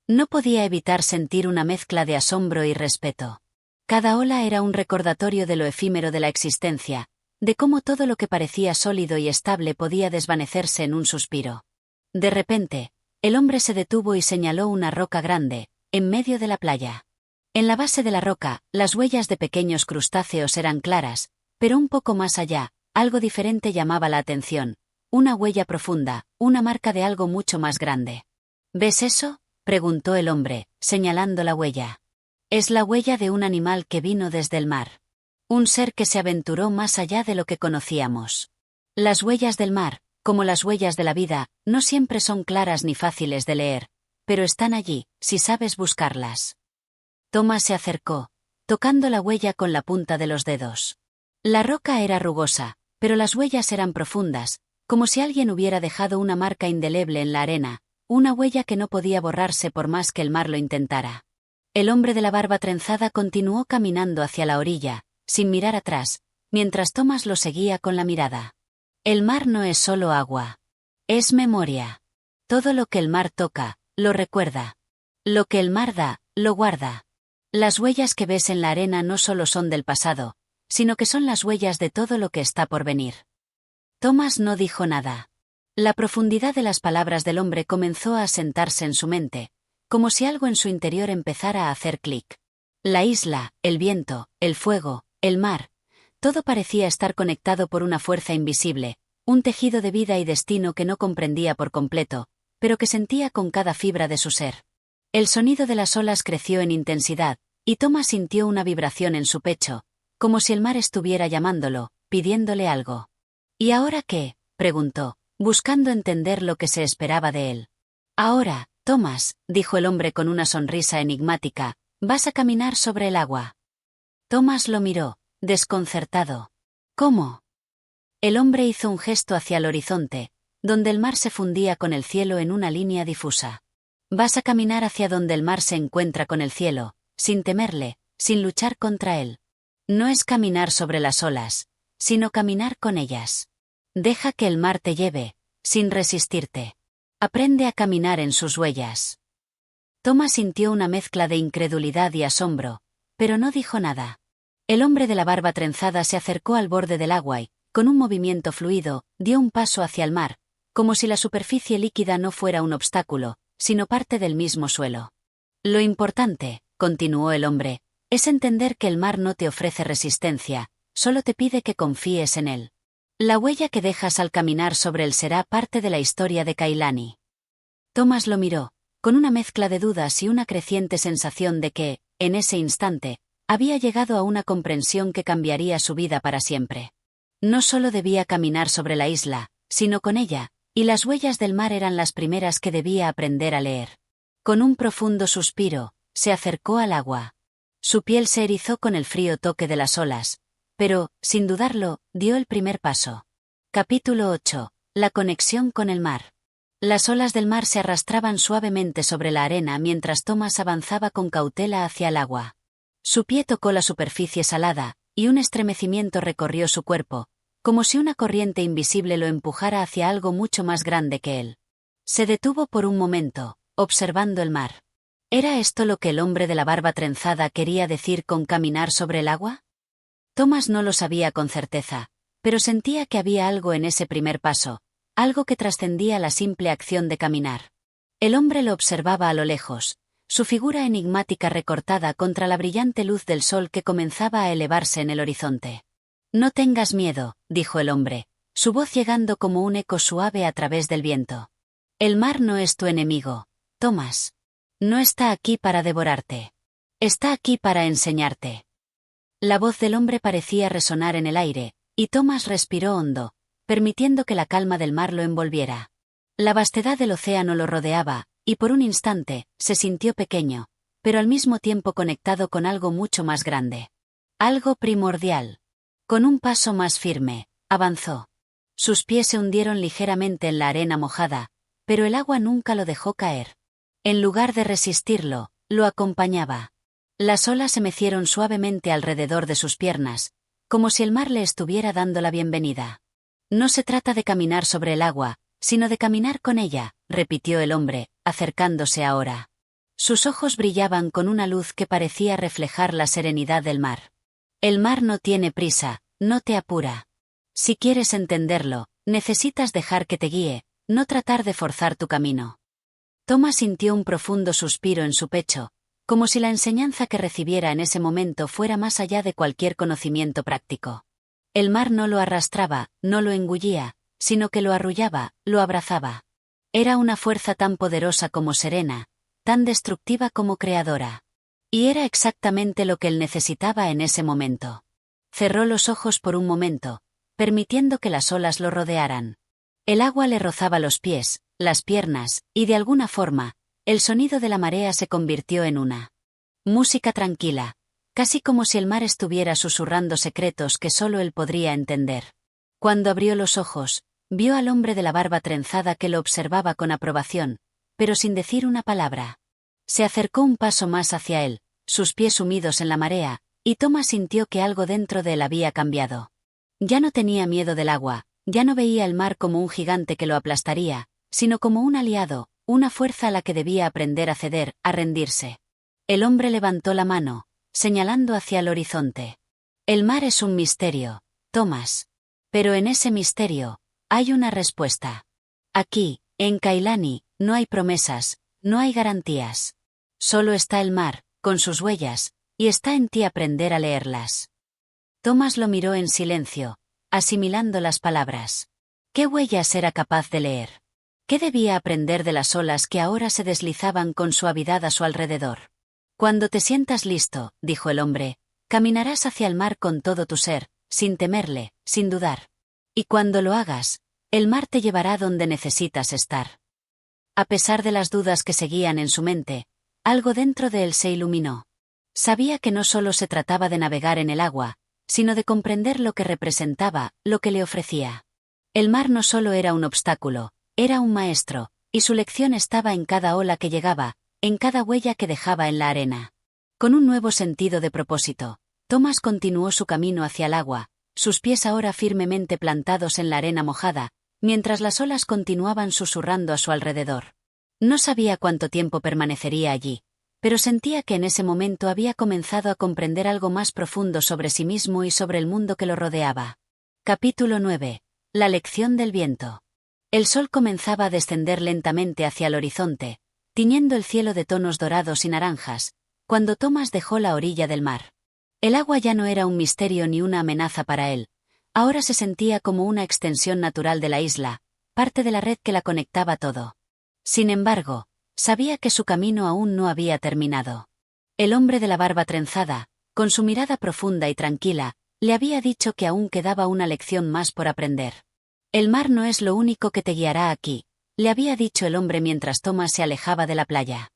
Speaker 1: No podía evitar sentir una mezcla de asombro y respeto. Cada ola era un recordatorio de lo efímero de la existencia, de cómo todo lo que parecía sólido y estable podía desvanecerse en un suspiro. De repente, el hombre se detuvo y señaló una roca grande, en medio de la playa. En la base de la roca, las huellas de pequeños crustáceos eran claras, pero un poco más allá, algo diferente llamaba la atención, una huella profunda, una marca de algo mucho más grande. ¿Ves eso?, preguntó el hombre, señalando la huella. Es la huella de un animal que vino desde el mar. Un ser que se aventuró más allá de lo que conocíamos. Las huellas del mar, como las huellas de la vida, no siempre son claras ni fáciles de leer, pero están allí, si sabes buscarlas. Thomas se acercó, tocando la huella con la punta de los dedos. La roca era rugosa, pero las huellas eran profundas, como si alguien hubiera dejado una marca indeleble en la arena, una huella que no podía borrarse por más que el mar lo intentara. El hombre de la barba trenzada continuó caminando hacia la orilla, sin mirar atrás, mientras Thomas lo seguía con la mirada. El mar no es solo agua. Es memoria. Todo lo que el mar toca, lo recuerda. Lo que el mar da, lo guarda. Las huellas que ves en la arena no solo son del pasado, sino que son las huellas de todo lo que está por venir. Thomas no dijo nada. La profundidad de las palabras del hombre comenzó a asentarse en su mente, como si algo en su interior empezara a hacer clic. La isla, el viento, el fuego, el mar, todo parecía estar conectado por una fuerza invisible, un tejido de vida y destino que no comprendía por completo, pero que sentía con cada fibra de su ser. El sonido de las olas creció en intensidad, y Thomas sintió una vibración en su pecho, como si el mar estuviera llamándolo, pidiéndole algo. ¿Y ahora qué?, preguntó, buscando entender lo que se esperaba de él. Ahora, Thomas, dijo el hombre con una sonrisa enigmática, vas a caminar sobre el agua. Thomas lo miró, desconcertado. ¿Cómo? El hombre hizo un gesto hacia el horizonte, donde el mar se fundía con el cielo en una línea difusa. Vas a caminar hacia donde el mar se encuentra con el cielo, sin temerle, sin luchar contra él. No es caminar sobre las olas, sino caminar con ellas. Deja que el mar te lleve, sin resistirte. Aprende a caminar en sus huellas. Thomas sintió una mezcla de incredulidad y asombro, pero no dijo nada. El hombre de la barba trenzada se acercó al borde del agua y, con un movimiento fluido, dio un paso hacia el mar, como si la superficie líquida no fuera un obstáculo, sino parte del mismo suelo. Lo importante, continuó el hombre, es entender que el mar no te ofrece resistencia, solo te pide que confíes en él. La huella que dejas al caminar sobre él será parte de la historia de Kailani. Thomas lo miró, con una mezcla de dudas y una creciente sensación de que, en ese instante, había llegado a una comprensión que cambiaría su vida para siempre. No solo debía caminar sobre la isla, sino con ella, y las huellas del mar eran las primeras que debía aprender a leer. Con un profundo suspiro, se acercó al agua. Su piel se erizó con el frío toque de las olas, pero, sin dudarlo, dio el primer paso. Capítulo 8. La conexión con el mar. Las olas del mar se arrastraban suavemente sobre la arena mientras Thomas avanzaba con cautela hacia el agua. Su pie tocó la superficie salada, y un estremecimiento recorrió su cuerpo, como si una corriente invisible lo empujara hacia algo mucho más grande que él. Se detuvo por un momento, observando el mar. ¿Era esto lo que el hombre de la barba trenzada quería decir con caminar sobre el agua? Thomas no lo sabía con certeza, pero sentía que había algo en ese primer paso, algo que trascendía la simple acción de caminar. El hombre lo observaba a lo lejos, su figura enigmática recortada contra la brillante luz del sol que comenzaba a elevarse en el horizonte. No tengas miedo, dijo el hombre, su voz llegando como un eco suave a través del viento. El mar no es tu enemigo, Thomas. No está aquí para devorarte. Está aquí para enseñarte. La voz del hombre parecía resonar en el aire, y Thomas respiró hondo, permitiendo que la calma del mar lo envolviera. La vastedad del océano lo rodeaba, y por un instante, se sintió pequeño, pero al mismo tiempo conectado con algo mucho más grande. Algo primordial. Con un paso más firme, avanzó. Sus pies se hundieron ligeramente en la arena mojada, pero el agua nunca lo dejó caer. En lugar de resistirlo, lo acompañaba. Las olas se mecieron suavemente alrededor de sus piernas, como si el mar le estuviera dando la bienvenida. No se trata de caminar sobre el agua, sino de caminar con ella, repitió el hombre, acercándose ahora. Sus ojos brillaban con una luz que parecía reflejar la serenidad del mar. El mar no tiene prisa, no te apura. Si quieres entenderlo, necesitas dejar que te guíe, no tratar de forzar tu camino. Thomas sintió un profundo suspiro en su pecho, como si la enseñanza que recibiera en ese momento fuera más allá de cualquier conocimiento práctico. El mar no lo arrastraba, no lo engullía, sino que lo arrullaba, lo abrazaba. Era una fuerza tan poderosa como serena, tan destructiva como creadora. Y era exactamente lo que él necesitaba en ese momento. Cerró los ojos por un momento, permitiendo que las olas lo rodearan. El agua le rozaba los pies, las piernas, y de alguna forma, el sonido de la marea se convirtió en una música tranquila, casi como si el mar estuviera susurrando secretos que solo él podría entender. Cuando abrió los ojos, vio al hombre de la barba trenzada que lo observaba con aprobación, pero sin decir una palabra. Se acercó un paso más hacia él, sus pies sumidos en la marea, y Thomas sintió que algo dentro de él había cambiado. Ya no tenía miedo del agua, ya no veía el mar como un gigante que lo aplastaría, sino como un aliado, una fuerza a la que debía aprender a ceder, a rendirse. El hombre levantó la mano, señalando hacia el horizonte. El mar es un misterio, Thomas. Pero en ese misterio, hay una respuesta. Aquí, en Kailani, no hay promesas, no hay garantías. Solo está el mar, con sus huellas, y está en ti aprender a leerlas. Thomas lo miró en silencio, asimilando las palabras. ¿Qué huellas era capaz de leer? ¿Qué debía aprender de las olas que ahora se deslizaban con suavidad a su alrededor? Cuando te sientas listo, dijo el hombre, caminarás hacia el mar con todo tu ser, sin temerle, sin dudar. Y cuando lo hagas, el mar te llevará donde necesitas estar. A pesar de las dudas que seguían en su mente, algo dentro de él se iluminó. Sabía que no solo se trataba de navegar en el agua, sino de comprender lo que representaba, lo que le ofrecía. El mar no solo era un obstáculo, era un maestro, y su lección estaba en cada ola que llegaba, en cada huella que dejaba en la arena. Con un nuevo sentido de propósito, Thomas continuó su camino hacia el agua, sus pies ahora firmemente plantados en la arena mojada, mientras las olas continuaban susurrando a su alrededor. No sabía cuánto tiempo permanecería allí, pero sentía que en ese momento había comenzado a comprender algo más profundo sobre sí mismo y sobre el mundo que lo rodeaba. Capítulo 9. La lección del viento. El sol comenzaba a descender lentamente hacia el horizonte, tiñendo el cielo de tonos dorados y naranjas, cuando Thomas dejó la orilla del mar. El agua ya no era un misterio ni una amenaza para él, ahora se sentía como una extensión natural de la isla, parte de la red que la conectaba todo. Sin embargo, sabía que su camino aún no había terminado. El hombre de la barba trenzada, con su mirada profunda y tranquila, le había dicho que aún quedaba una lección más por aprender. El mar no es lo único que te guiará aquí, le había dicho el hombre mientras Thomas se alejaba de la playa.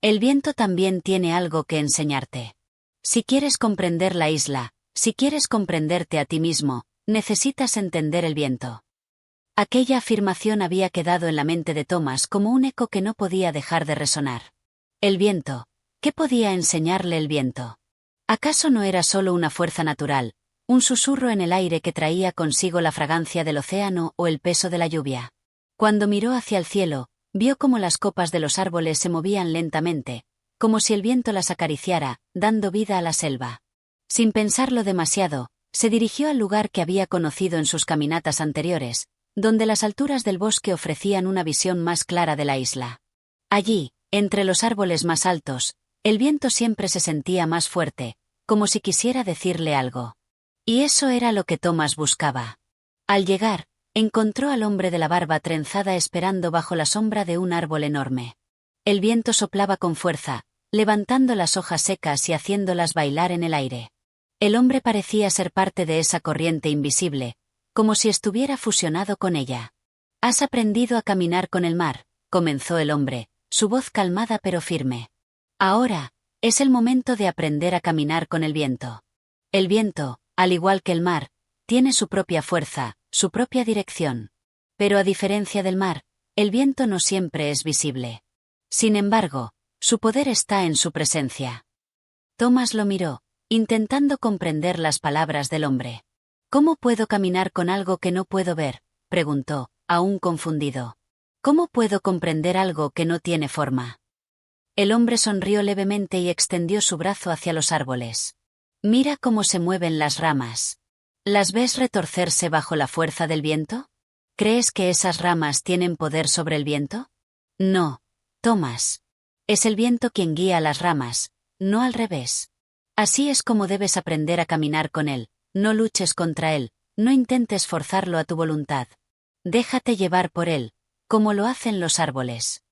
Speaker 1: El viento también tiene algo que enseñarte. Si quieres comprender la isla, si quieres comprenderte a ti mismo, necesitas entender el viento. Aquella afirmación había quedado en la mente de Thomas como un eco que no podía dejar de resonar. El viento. ¿Qué podía enseñarle el viento? ¿Acaso no era solo una fuerza natural, un susurro en el aire que traía consigo la fragancia del océano o el peso de la lluvia? Cuando miró hacia el cielo, vio cómo las copas de los árboles se movían lentamente, como si el viento las acariciara, dando vida a la selva. Sin pensarlo demasiado, se dirigió al lugar que había conocido en sus caminatas anteriores, donde las alturas del bosque ofrecían una visión más clara de la isla. Allí, entre los árboles más altos, el viento siempre se sentía más fuerte, como si quisiera decirle algo. Y eso era lo que Thomas buscaba. Al llegar, encontró al hombre de la barba trenzada esperando bajo la sombra de un árbol enorme. El viento soplaba con fuerza, levantando las hojas secas y haciéndolas bailar en el aire. El hombre parecía ser parte de esa corriente invisible, como si estuviera fusionado con ella. «Has aprendido a caminar con el mar», comenzó el hombre, su voz calmada pero firme. «Ahora, es el momento de aprender a caminar con el viento. El viento, al igual que el mar, tiene su propia fuerza, su propia dirección. Pero a diferencia del mar, el viento no siempre es visible. Sin embargo, su poder está en su presencia». Thomas lo miró, intentando comprender las palabras del hombre. «¿Cómo puedo caminar con algo que no puedo ver?», preguntó, aún confundido. «¿Cómo puedo comprender algo que no tiene forma?». El hombre sonrió levemente y extendió su brazo hacia los árboles. «Mira cómo se mueven las ramas. ¿Las ves retorcerse bajo la fuerza del viento? ¿Crees que esas ramas tienen poder sobre el viento? No, Thomas. Es el viento quien guía a las ramas, no al revés. Así es como debes aprender a caminar con él, no luches contra él, no intentes forzarlo a tu voluntad. Déjate llevar por él, como lo hacen los árboles».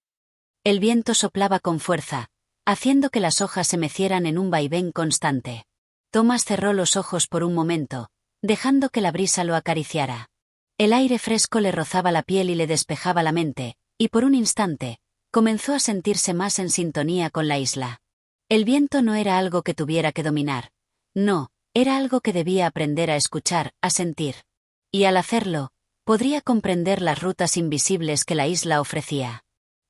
Speaker 1: El viento soplaba con fuerza, haciendo que las hojas se mecieran en un vaivén constante. Thomas cerró los ojos por un momento, dejando que la brisa lo acariciara. El aire fresco le rozaba la piel y le despejaba la mente, y por un instante, comenzó a sentirse más en sintonía con la isla. El viento no era algo que tuviera que dominar. No, era algo que debía aprender a escuchar, a sentir. Y al hacerlo, podría comprender las rutas invisibles que la isla ofrecía.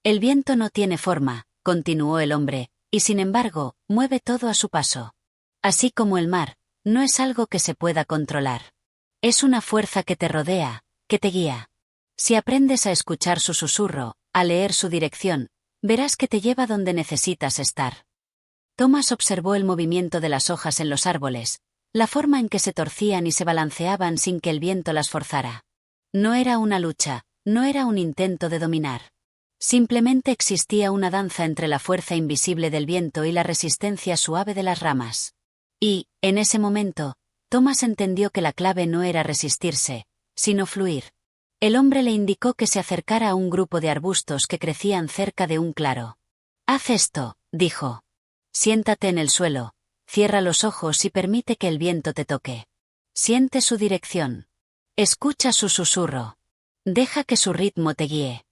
Speaker 1: «El viento no tiene forma», continuó el hombre, «y sin embargo, mueve todo a su paso. Así como el mar, no es algo que se pueda controlar. Es una fuerza que te rodea, que te guía. Si aprendes a escuchar su susurro, a leer su dirección, verás que te lleva donde necesitas estar». Thomas observó el movimiento de las hojas en los árboles, la forma en que se torcían y se balanceaban sin que el viento las forzara. No era una lucha, no era un intento de dominar. Simplemente existía una danza entre la fuerza invisible del viento y la resistencia suave de las ramas. Y, en ese momento, Thomas entendió que la clave no era resistirse, sino fluir. El hombre le indicó que se acercara a un grupo de arbustos que crecían cerca de un claro. «Haz esto», dijo. «Siéntate en el suelo, cierra los ojos y permite que el viento te toque. Siente su dirección. Escucha su susurro. Deja que su ritmo te guíe».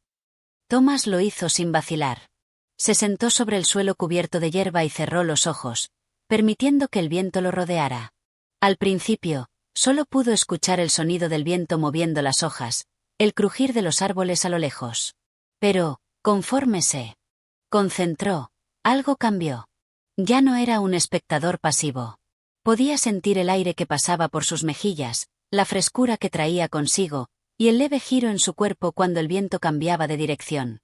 Speaker 1: Thomas lo hizo sin vacilar. Se sentó sobre el suelo cubierto de hierba y cerró los ojos, permitiendo que el viento lo rodeara. Al principio, solo pudo escuchar el sonido del viento moviendo las hojas, el crujir de los árboles a lo lejos. Pero, conforme se concentró, algo cambió. Ya no era un espectador pasivo. Podía sentir el aire que pasaba por sus mejillas, la frescura que traía consigo, y el leve giro en su cuerpo cuando el viento cambiaba de dirección.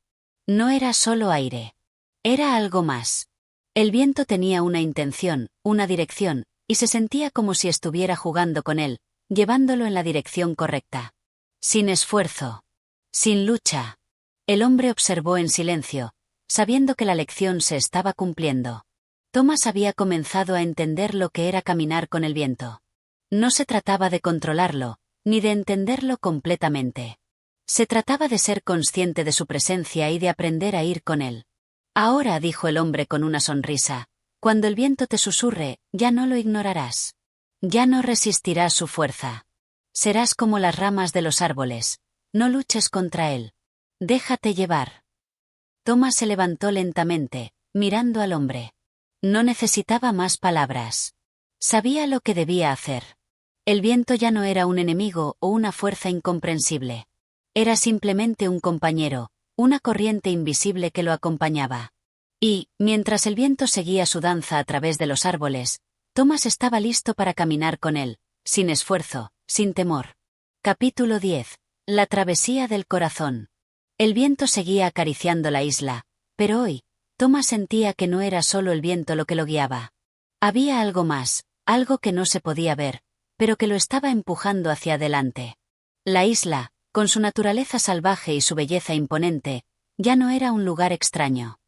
Speaker 1: No era solo aire. Era algo más. El viento tenía una intención, una dirección, y se sentía como si estuviera jugando con él, llevándolo en la dirección correcta. Sin esfuerzo. Sin lucha. El hombre observó en silencio, sabiendo que la lección se estaba cumpliendo. Thomas había comenzado a entender lo que era caminar con el viento. No se trataba de controlarlo, ni de entenderlo completamente. Se trataba de ser consciente de su presencia y de aprender a ir con él. Ahora, dijo el hombre con una sonrisa, cuando el viento te susurre, ya no lo ignorarás. Ya no resistirás su fuerza. Serás como las ramas de los árboles. No luches contra él. Déjate llevar. Thomas se levantó lentamente, mirando al hombre. No necesitaba más palabras. Sabía lo que debía hacer. El viento ya no era un enemigo o una fuerza incomprensible. Era simplemente un compañero, una corriente invisible que lo acompañaba. Y, mientras el viento seguía su danza a través de los árboles, Thomas estaba listo para caminar con él, sin esfuerzo, sin temor. Capítulo 10. La travesía del corazón. El viento seguía acariciando la isla, pero hoy, Thomas sentía que no era solo el viento lo que lo guiaba. Había algo más, algo que no se podía ver, pero que lo estaba empujando hacia adelante. La isla, con su naturaleza salvaje y su belleza imponente, ya no era un lugar extraño.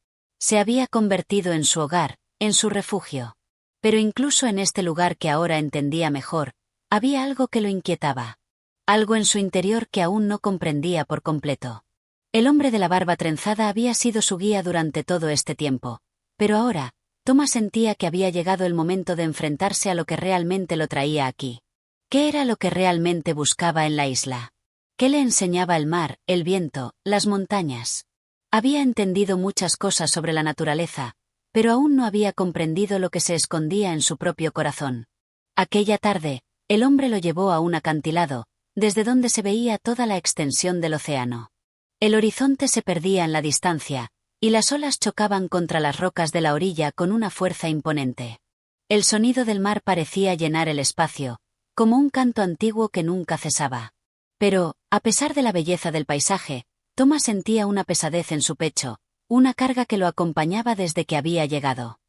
Speaker 1: Se había convertido en su hogar, en su refugio. Pero incluso en este lugar que ahora entendía mejor, había algo que lo inquietaba. Algo en su interior que aún no comprendía por completo. El hombre de la barba trenzada había sido su guía durante todo este tiempo, pero ahora, Thomas sentía que había llegado el momento de enfrentarse a lo que realmente lo traía aquí. ¿Qué era lo que realmente buscaba en la isla? ¿Qué le enseñaba el mar, el viento, las montañas? Había entendido muchas cosas sobre la naturaleza, pero aún no había comprendido lo que se escondía en su propio corazón. Aquella tarde, el hombre lo llevó a un acantilado, desde donde se veía toda la extensión del océano. El horizonte se perdía en la distancia, y las olas chocaban contra las rocas de la orilla con una fuerza imponente. El sonido del mar parecía llenar el espacio, como un canto antiguo que nunca cesaba. Pero, a pesar de la belleza del paisaje, Thomas sentía una pesadez en su pecho, una carga que lo acompañaba desde que había llegado.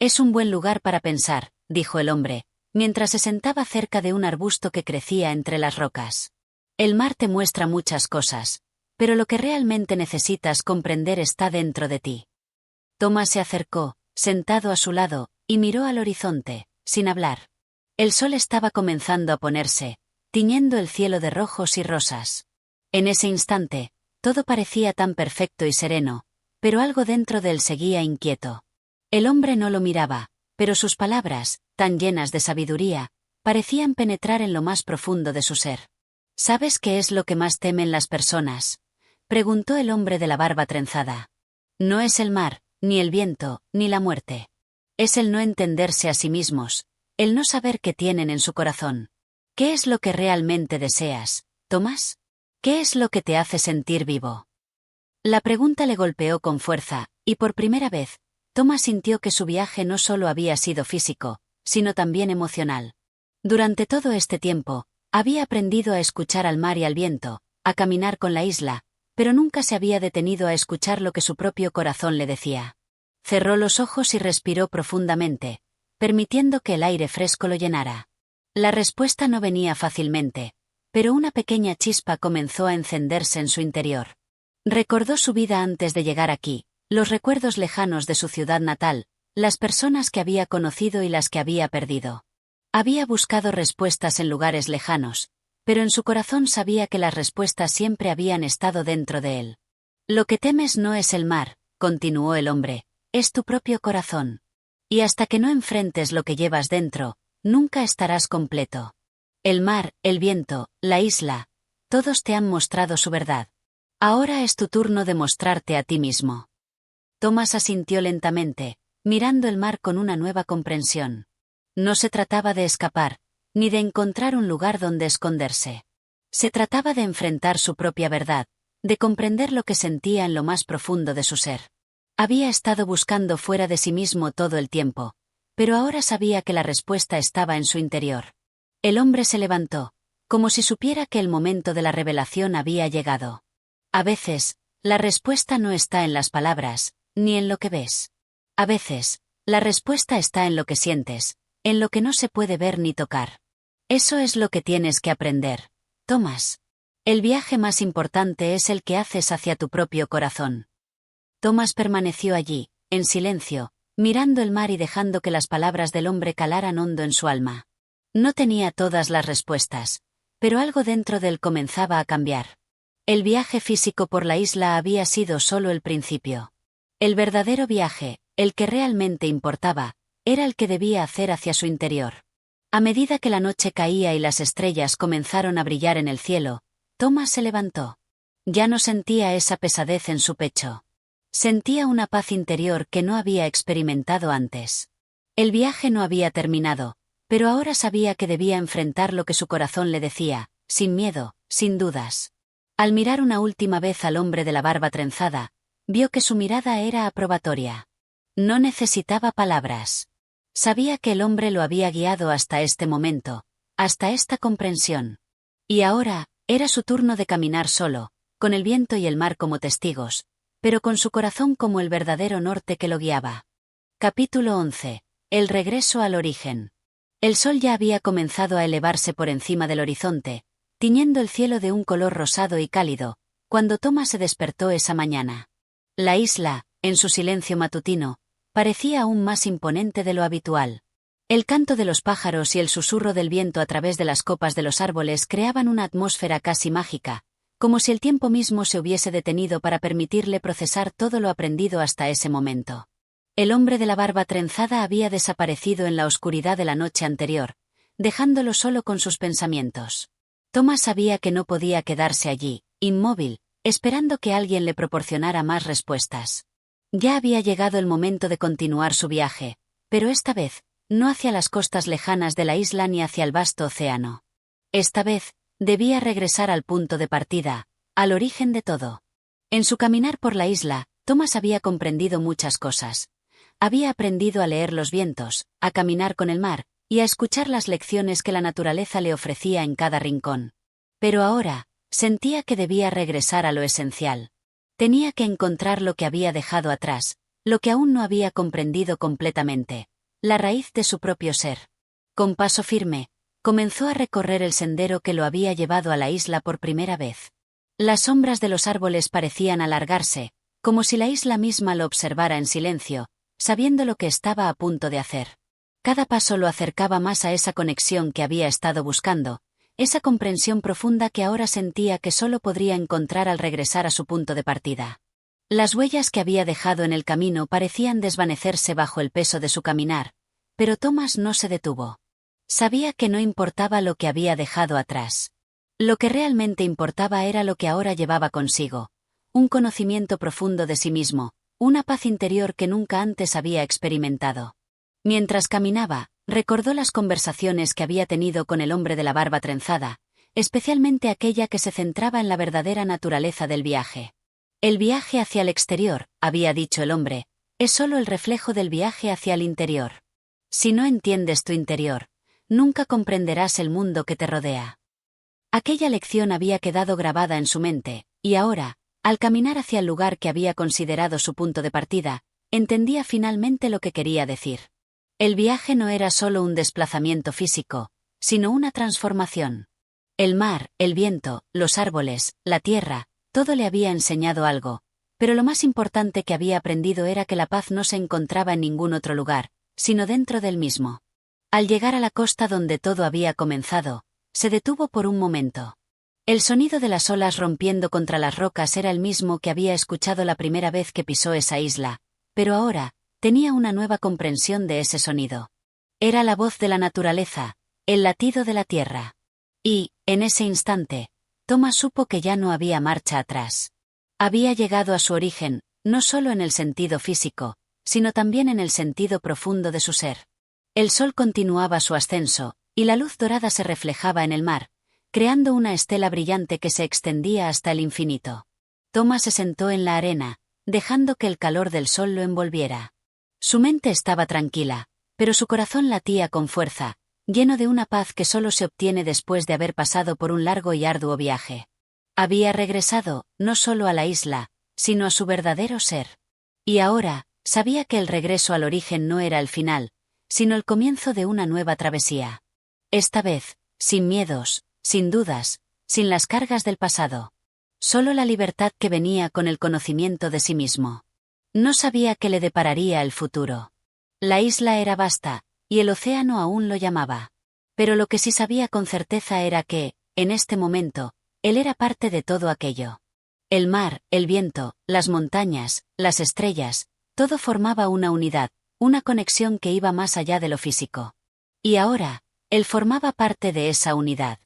Speaker 1: Es un buen lugar para pensar, dijo el hombre, mientras se sentaba cerca de un arbusto que crecía entre las rocas. El mar te muestra muchas cosas, pero lo que realmente necesitas comprender está dentro de ti. Thomas se acercó, sentado a su lado, y miró al horizonte, sin hablar. El sol estaba comenzando a ponerse, tiñendo el cielo de rojos y rosas. En ese instante, todo parecía tan perfecto y sereno, pero algo dentro de él seguía inquieto. El hombre no lo miraba, pero sus palabras, tan llenas de sabiduría, parecían penetrar en lo más profundo de su ser. ¿Sabes qué es lo que más temen las personas?, preguntó el hombre de la barba trenzada. No es el mar, ni el viento, ni la muerte. Es el no entenderse a sí mismos, el no saber qué tienen en su corazón. ¿Qué es lo que realmente deseas, Thomas? ¿Qué es lo que te hace sentir vivo? La pregunta le golpeó con fuerza, y por primera vez, Thomas sintió que su viaje no solo había sido físico, sino también emocional. Durante todo este tiempo, había aprendido a escuchar al mar y al viento, a caminar con la isla, pero nunca se había detenido a escuchar lo que su propio corazón le decía. Cerró los ojos y respiró profundamente, permitiendo que el aire fresco lo llenara. La respuesta no venía fácilmente, pero una pequeña chispa comenzó a encenderse en su interior. Recordó su vida antes de llegar aquí, los recuerdos lejanos de su ciudad natal, las personas que había conocido y las que había perdido. Había buscado respuestas en lugares lejanos, pero en su corazón sabía que las respuestas siempre habían estado dentro de él. Lo que temes no es el mar, continuó el hombre, es tu propio corazón. Y hasta que no enfrentes lo que llevas dentro, nunca estarás completo. El mar, el viento, la isla, todos te han mostrado su verdad. Ahora es tu turno de mostrarte a ti mismo. Thomas asintió lentamente, mirando el mar con una nueva comprensión. No se trataba de escapar, ni de encontrar un lugar donde esconderse. Se trataba de enfrentar su propia verdad, de comprender lo que sentía en lo más profundo de su ser. Había estado buscando fuera de sí mismo todo el tiempo, pero ahora sabía que la respuesta estaba en su interior. El hombre se levantó, como si supiera que el momento de la revelación había llegado. A veces, la respuesta no está en las palabras, ni en lo que ves. A veces, la respuesta está en lo que sientes, en lo que no se puede ver ni tocar. Eso es lo que tienes que aprender, Thomas. El viaje más importante es el que haces hacia tu propio corazón. Thomas permaneció allí, en silencio, mirando el mar y dejando que las palabras del hombre calaran hondo en su alma. No tenía todas las respuestas, pero algo dentro de él comenzaba a cambiar. El viaje físico por la isla había sido solo el principio. El verdadero viaje, el que realmente importaba, era el que debía hacer hacia su interior. A medida que la noche caía y las estrellas comenzaron a brillar en el cielo, Thomas se levantó. Ya no sentía esa pesadez en su pecho. Sentía una paz interior que no había experimentado antes. El viaje no había terminado, pero ahora sabía que debía enfrentar lo que su corazón le decía, sin miedo, sin dudas. Al mirar una última vez al hombre de la barba trenzada, vio que su mirada era aprobatoria. No necesitaba palabras. Sabía que el hombre lo había guiado hasta este momento, hasta esta comprensión. Y ahora, era su turno de caminar solo, con el viento y el mar como testigos, pero con su corazón como el verdadero norte que lo guiaba. Capítulo 11. El regreso al origen. El sol ya había comenzado a elevarse por encima del horizonte, tiñendo el cielo de un color rosado y cálido, cuando Thomas se despertó esa mañana. La isla, en su silencio matutino, parecía aún más imponente de lo habitual. El canto de los pájaros y el susurro del viento a través de las copas de los árboles creaban una atmósfera casi mágica, como si el tiempo mismo se hubiese detenido para permitirle procesar todo lo aprendido hasta ese momento. El hombre de la barba trenzada había desaparecido en la oscuridad de la noche anterior, dejándolo solo con sus pensamientos. Thomas sabía que no podía quedarse allí, inmóvil, esperando que alguien le proporcionara más respuestas. Ya había llegado el momento de continuar su viaje, pero esta vez, no hacia las costas lejanas de la isla ni hacia el vasto océano. Esta vez, debía regresar al punto de partida, al origen de todo. En su caminar por la isla, Thomas había comprendido muchas cosas. Había aprendido a leer los vientos, a caminar con el mar, y a escuchar las lecciones que la naturaleza le ofrecía en cada rincón. Pero ahora, sentía que debía regresar a lo esencial. Tenía que encontrar lo que había dejado atrás, lo que aún no había comprendido completamente, la raíz de su propio ser. Con paso firme, comenzó a recorrer el sendero que lo había llevado a la isla por primera vez. Las sombras de los árboles parecían alargarse, como si la isla misma lo observara en silencio, sabiendo lo que estaba a punto de hacer. Cada paso lo acercaba más a esa conexión que había estado buscando, esa comprensión profunda que ahora sentía que solo podría encontrar al regresar a su punto de partida. Las huellas que había dejado en el camino parecían desvanecerse bajo el peso de su caminar, pero Thomas no se detuvo. Sabía que no importaba lo que había dejado atrás. Lo que realmente importaba era lo que ahora llevaba consigo, un conocimiento profundo de sí mismo, una paz interior que nunca antes había experimentado. Mientras caminaba, recordó las conversaciones que había tenido con el hombre de la barba trenzada, especialmente aquella que se centraba en la verdadera naturaleza del viaje. El viaje hacia el exterior, había dicho el hombre, es solo el reflejo del viaje hacia el interior. Si no entiendes tu interior, nunca comprenderás el mundo que te rodea. Aquella lección había quedado grabada en su mente, y ahora, al caminar hacia el lugar que había considerado su punto de partida, entendía finalmente lo que quería decir. El viaje no era solo un desplazamiento físico, sino una transformación. El mar, el viento, los árboles, la tierra, todo le había enseñado algo, pero lo más importante que había aprendido era que la paz no se encontraba en ningún otro lugar, sino dentro del mismo. Al llegar a la costa donde todo había comenzado, se detuvo por un momento. El sonido de las olas rompiendo contra las rocas era el mismo que había escuchado la primera vez que pisó esa isla, pero ahora, tenía una nueva comprensión de ese sonido. Era la voz de la naturaleza, el latido de la tierra. Y, en ese instante, Thomas supo que ya no había marcha atrás. Había llegado a su origen, no solo en el sentido físico, sino también en el sentido profundo de su ser. El sol continuaba su ascenso, y la luz dorada se reflejaba en el mar, creando una estela brillante que se extendía hasta el infinito. Thomas se sentó en la arena, dejando que el calor del sol lo envolviera. Su mente estaba tranquila, pero su corazón latía con fuerza, lleno de una paz que solo se obtiene después de haber pasado por un largo y arduo viaje. Había regresado, no solo a la isla, sino a su verdadero ser. Y ahora, sabía que el regreso al origen no era el final, sino el comienzo de una nueva travesía. Esta vez, sin miedos, sin dudas, sin las cargas del pasado. Solo la libertad que venía con el conocimiento de sí mismo. No sabía qué le depararía el futuro. La isla era vasta, y el océano aún lo llamaba. Pero lo que sí sabía con certeza era que, en este momento, él era parte de todo aquello. El mar, el viento, las montañas, las estrellas, todo formaba una unidad, una conexión que iba más allá de lo físico. Y ahora, él formaba parte de esa unidad.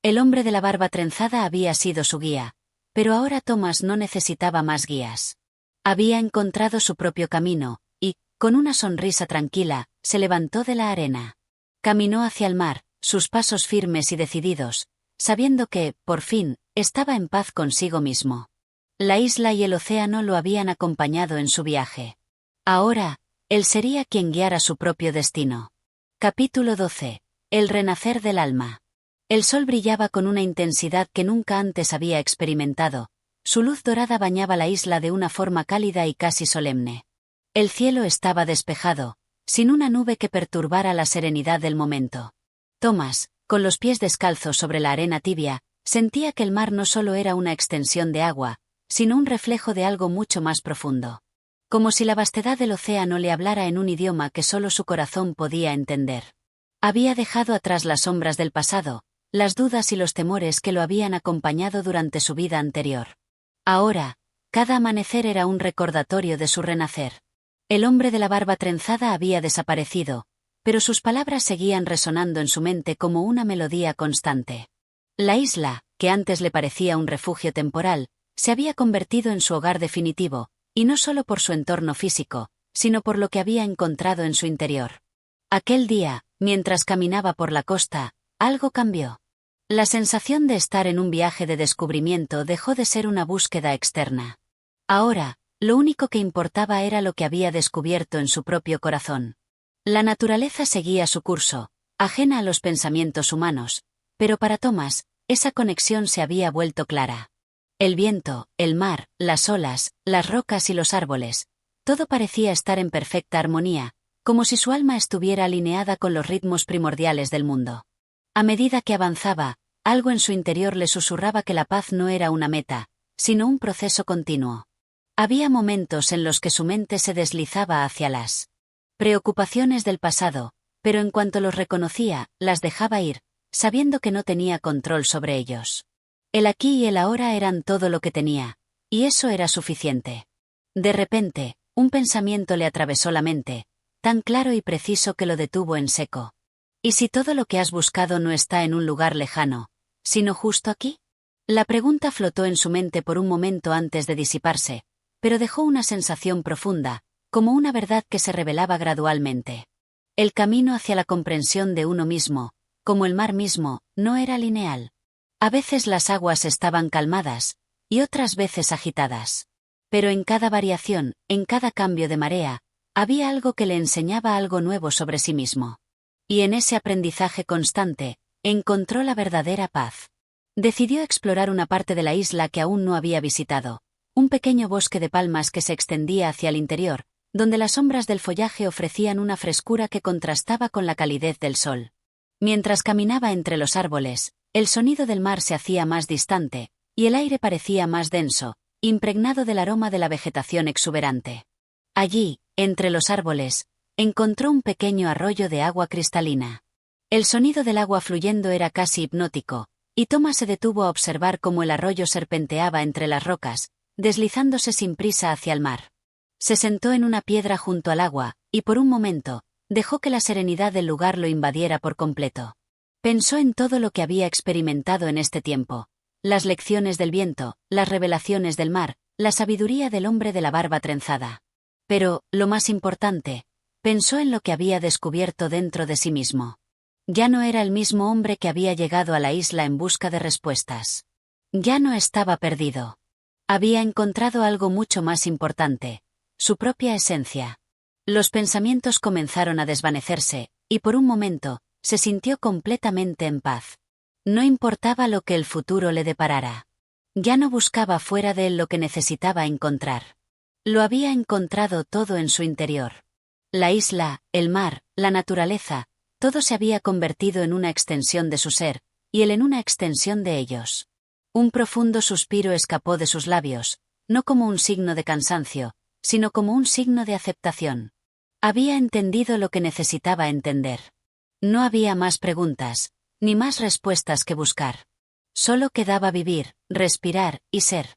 Speaker 1: El hombre de la barba trenzada había sido su guía, pero ahora Thomas no necesitaba más guías. Había encontrado su propio camino, y, con una sonrisa tranquila, se levantó de la arena. Caminó hacia el mar, sus pasos firmes y decididos, sabiendo que, por fin, estaba en paz consigo mismo. La isla y el océano lo habían acompañado en su viaje. Ahora, él sería quien guiara su propio destino. Capítulo 12. El renacer del alma. El sol brillaba con una intensidad que nunca antes había experimentado. Su luz dorada bañaba la isla de una forma cálida y casi solemne. El cielo estaba despejado, sin una nube que perturbara la serenidad del momento. Thomas, con los pies descalzos sobre la arena tibia, sentía que el mar no solo era una extensión de agua, sino un reflejo de algo mucho más profundo. Como si la vastedad del océano le hablara en un idioma que solo su corazón podía entender. Había dejado atrás las sombras del pasado, las dudas y los temores que lo habían acompañado durante su vida anterior. Ahora, cada amanecer era un recordatorio de su renacer. El hombre de la barba trenzada había desaparecido, pero sus palabras seguían resonando en su mente como una melodía constante. La isla, que antes le parecía un refugio temporal, se había convertido en su hogar definitivo, y no solo por su entorno físico, sino por lo que había encontrado en su interior. Aquel día, mientras caminaba por la costa, algo cambió. La sensación de estar en un viaje de descubrimiento dejó de ser una búsqueda externa. Ahora, lo único que importaba era lo que había descubierto en su propio corazón. La naturaleza seguía su curso, ajena a los pensamientos humanos, pero para Thomas, esa conexión se había vuelto clara. El viento, el mar, las olas, las rocas y los árboles, todo parecía estar en perfecta armonía, como si su alma estuviera alineada con los ritmos primordiales del mundo. A medida que avanzaba, algo en su interior le susurraba que la paz no era una meta, sino un proceso continuo. Había momentos en los que su mente se deslizaba hacia las preocupaciones del pasado, pero en cuanto los reconocía, las dejaba ir, sabiendo que no tenía control sobre ellos. El aquí y el ahora eran todo lo que tenía, y eso era suficiente. De repente, un pensamiento le atravesó la mente, tan claro y preciso que lo detuvo en seco. ¿Y si todo lo que has buscado no está en un lugar lejano, sino justo aquí? La pregunta flotó en su mente por un momento antes de disiparse, pero dejó una sensación profunda, como una verdad que se revelaba gradualmente. El camino hacia la comprensión de uno mismo, como el mar mismo, no era lineal. A veces las aguas estaban calmadas, y otras veces agitadas. Pero en cada variación, en cada cambio de marea, había algo que le enseñaba algo nuevo sobre sí mismo. Y en ese aprendizaje constante, encontró la verdadera paz. Decidió explorar una parte de la isla que aún no había visitado, un pequeño bosque de palmas que se extendía hacia el interior, donde las sombras del follaje ofrecían una frescura que contrastaba con la calidez del sol. Mientras caminaba entre los árboles, el sonido del mar se hacía más distante, y el aire parecía más denso, impregnado del aroma de la vegetación exuberante. Allí, entre los árboles, encontró un pequeño arroyo de agua cristalina. El sonido del agua fluyendo era casi hipnótico, y Thomas se detuvo a observar cómo el arroyo serpenteaba entre las rocas, deslizándose sin prisa hacia el mar. Se sentó en una piedra junto al agua, y por un momento, dejó que la serenidad del lugar lo invadiera por completo. Pensó en todo lo que había experimentado en este tiempo, las lecciones del viento, las revelaciones del mar, la sabiduría del hombre de la barba trenzada. Pero, lo más importante, pensó en lo que había descubierto dentro de sí mismo. Ya no era el mismo hombre que había llegado a la isla en busca de respuestas. Ya no estaba perdido. Había encontrado algo mucho más importante: su propia esencia. Los pensamientos comenzaron a desvanecerse, y por un momento, se sintió completamente en paz. No importaba lo que el futuro le deparara. Ya no buscaba fuera de él lo que necesitaba encontrar. Lo había encontrado todo en su interior. La isla, el mar, la naturaleza, todo se había convertido en una extensión de su ser, y él en una extensión de ellos. Un profundo suspiro escapó de sus labios, no como un signo de cansancio, sino como un signo de aceptación. Había entendido lo que necesitaba entender. No había más preguntas, ni más respuestas que buscar. Solo quedaba vivir, respirar y ser.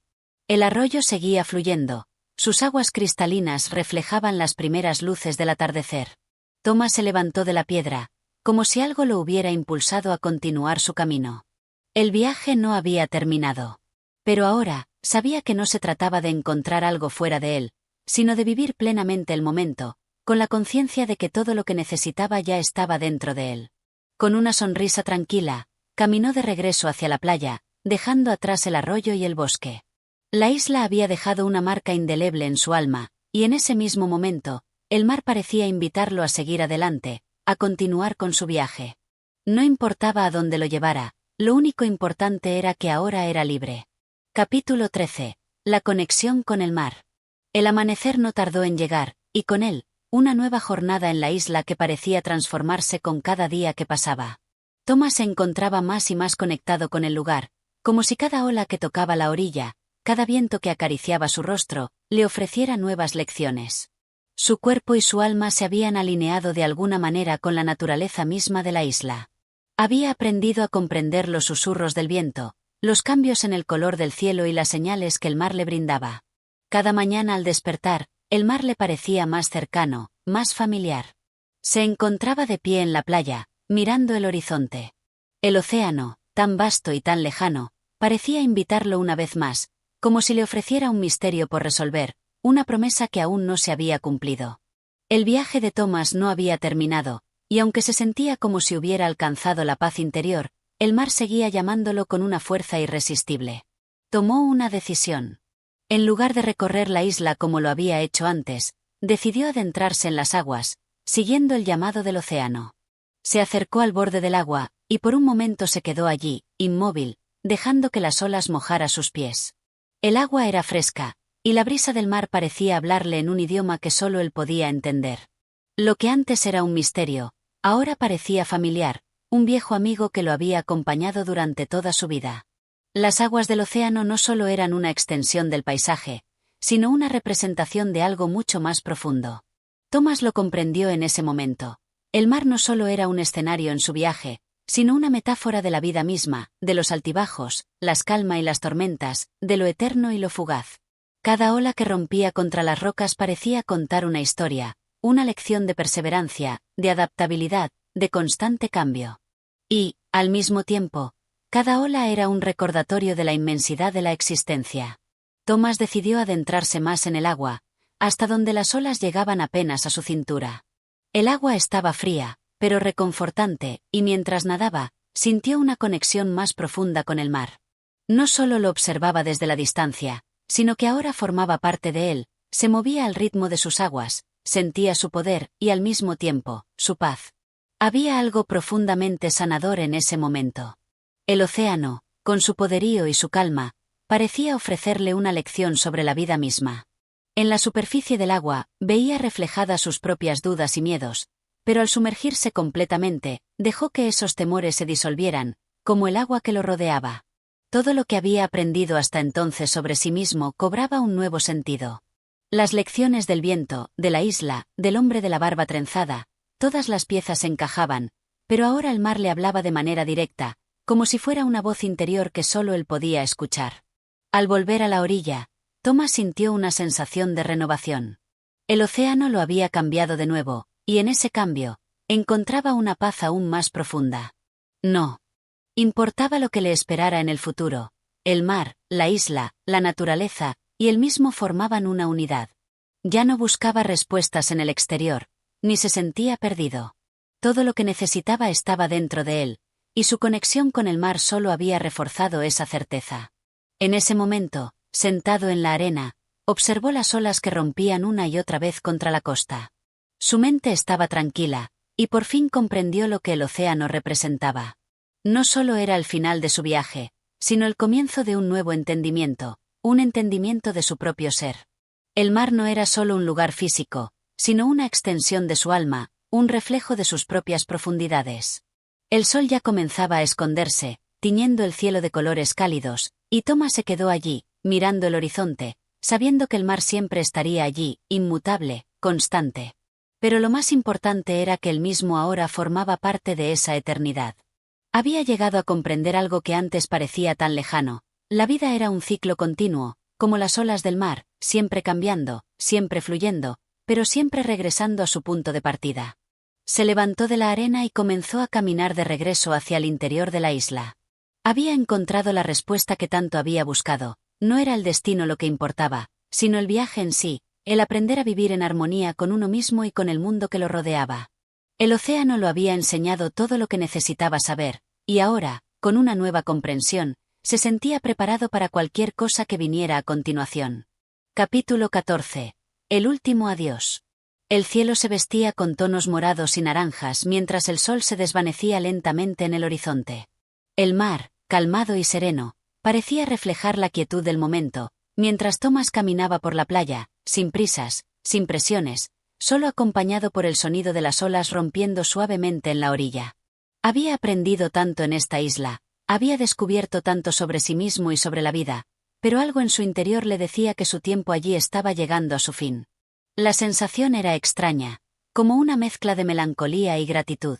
Speaker 1: El arroyo seguía fluyendo. Sus aguas cristalinas reflejaban las primeras luces del atardecer. Thomas se levantó de la piedra, como si algo lo hubiera impulsado a continuar su camino. El viaje no había terminado. Pero ahora, sabía que no se trataba de encontrar algo fuera de él, sino de vivir plenamente el momento, con la conciencia de que todo lo que necesitaba ya estaba dentro de él. Con una sonrisa tranquila, caminó de regreso hacia la playa, dejando atrás el arroyo y el bosque. La isla había dejado una marca indeleble en su alma, y en ese mismo momento, el mar parecía invitarlo a seguir adelante, a continuar con su viaje. No importaba a dónde lo llevara, lo único importante era que ahora era libre. Capítulo 13. La conexión con el mar. El amanecer no tardó en llegar, y con él, una nueva jornada en la isla que parecía transformarse con cada día que pasaba. Thomas se encontraba más y más conectado con el lugar, como si cada ola que tocaba la orilla, cada viento que acariciaba su rostro, le ofreciera nuevas lecciones. Su cuerpo y su alma se habían alineado de alguna manera con la naturaleza misma de la isla. Había aprendido a comprender los susurros del viento, los cambios en el color del cielo y las señales que el mar le brindaba. Cada mañana al despertar, el mar le parecía más cercano, más familiar. Se encontraba de pie en la playa, mirando el horizonte. El océano, tan vasto y tan lejano, parecía invitarlo una vez más, como si le ofreciera un misterio por resolver, una promesa que aún no se había cumplido. El viaje de Thomas no había terminado, y aunque se sentía como si hubiera alcanzado la paz interior, el mar seguía llamándolo con una fuerza irresistible. Tomó una decisión. En lugar de recorrer la isla como lo había hecho antes, decidió adentrarse en las aguas, siguiendo el llamado del océano. Se acercó al borde del agua, y por un momento se quedó allí, inmóvil, dejando que las olas mojara sus pies. El agua era fresca, y la brisa del mar parecía hablarle en un idioma que solo él podía entender. Lo que antes era un misterio, ahora parecía familiar, un viejo amigo que lo había acompañado durante toda su vida. Las aguas del océano no solo eran una extensión del paisaje, sino una representación de algo mucho más profundo. Thomas lo comprendió en ese momento. El mar no solo era un escenario en su viaje, sino una metáfora de la vida misma, de los altibajos, las calmas y las tormentas, de lo eterno y lo fugaz. Cada ola que rompía contra las rocas parecía contar una historia, una lección de perseverancia, de adaptabilidad, de constante cambio. Y, al mismo tiempo, cada ola era un recordatorio de la inmensidad de la existencia. Thomas decidió adentrarse más en el agua, hasta donde las olas llegaban apenas a su cintura. El agua estaba fría, pero reconfortante, y mientras nadaba, sintió una conexión más profunda con el mar. No solo lo observaba desde la distancia, sino que ahora formaba parte de él, se movía al ritmo de sus aguas, sentía su poder y al mismo tiempo, su paz. Había algo profundamente sanador en ese momento. El océano, con su poderío y su calma, parecía ofrecerle una lección sobre la vida misma. En la superficie del agua, veía reflejadas sus propias dudas y miedos, pero al sumergirse completamente, dejó que esos temores se disolvieran, como el agua que lo rodeaba. Todo lo que había aprendido hasta entonces sobre sí mismo cobraba un nuevo sentido. Las lecciones del viento, de la isla, del hombre de la barba trenzada, todas las piezas encajaban, pero ahora el mar le hablaba de manera directa, como si fuera una voz interior que solo él podía escuchar. Al volver a la orilla, Thomas sintió una sensación de renovación. El océano lo había cambiado de nuevo, y en ese cambio, encontraba una paz aún más profunda. No importaba lo que le esperara en el futuro, el mar, la isla, la naturaleza, y él mismo formaban una unidad. Ya no buscaba respuestas en el exterior, ni se sentía perdido. Todo lo que necesitaba estaba dentro de él, y su conexión con el mar solo había reforzado esa certeza. En ese momento, sentado en la arena, observó las olas que rompían una y otra vez contra la costa. Su mente estaba tranquila, y por fin comprendió lo que el océano representaba. No solo era el final de su viaje, sino el comienzo de un nuevo entendimiento, un entendimiento de su propio ser. El mar no era solo un lugar físico, sino una extensión de su alma, un reflejo de sus propias profundidades. El sol ya comenzaba a esconderse, tiñendo el cielo de colores cálidos, y Thomas se quedó allí, mirando el horizonte, sabiendo que el mar siempre estaría allí, inmutable, constante. Pero lo más importante era que él mismo ahora formaba parte de esa eternidad. Había llegado a comprender algo que antes parecía tan lejano. La vida era un ciclo continuo, como las olas del mar, siempre cambiando, siempre fluyendo, pero siempre regresando a su punto de partida. Se levantó de la arena y comenzó a caminar de regreso hacia el interior de la isla. Había encontrado la respuesta que tanto había buscado. No era el destino lo que importaba, sino el viaje en sí, el aprender a vivir en armonía con uno mismo y con el mundo que lo rodeaba. El océano lo había enseñado todo lo que necesitaba saber, y ahora, con una nueva comprensión, se sentía preparado para cualquier cosa que viniera a continuación. Capítulo 14. El último adiós. El cielo se vestía con tonos morados y naranjas mientras el sol se desvanecía lentamente en el horizonte. El mar, calmado y sereno, parecía reflejar la quietud del momento, mientras Thomas caminaba por la playa, sin prisas, sin presiones, solo acompañado por el sonido de las olas rompiendo suavemente en la orilla. Había aprendido tanto en esta isla, había descubierto tanto sobre sí mismo y sobre la vida, pero algo en su interior le decía que su tiempo allí estaba llegando a su fin. La sensación era extraña, como una mezcla de melancolía y gratitud.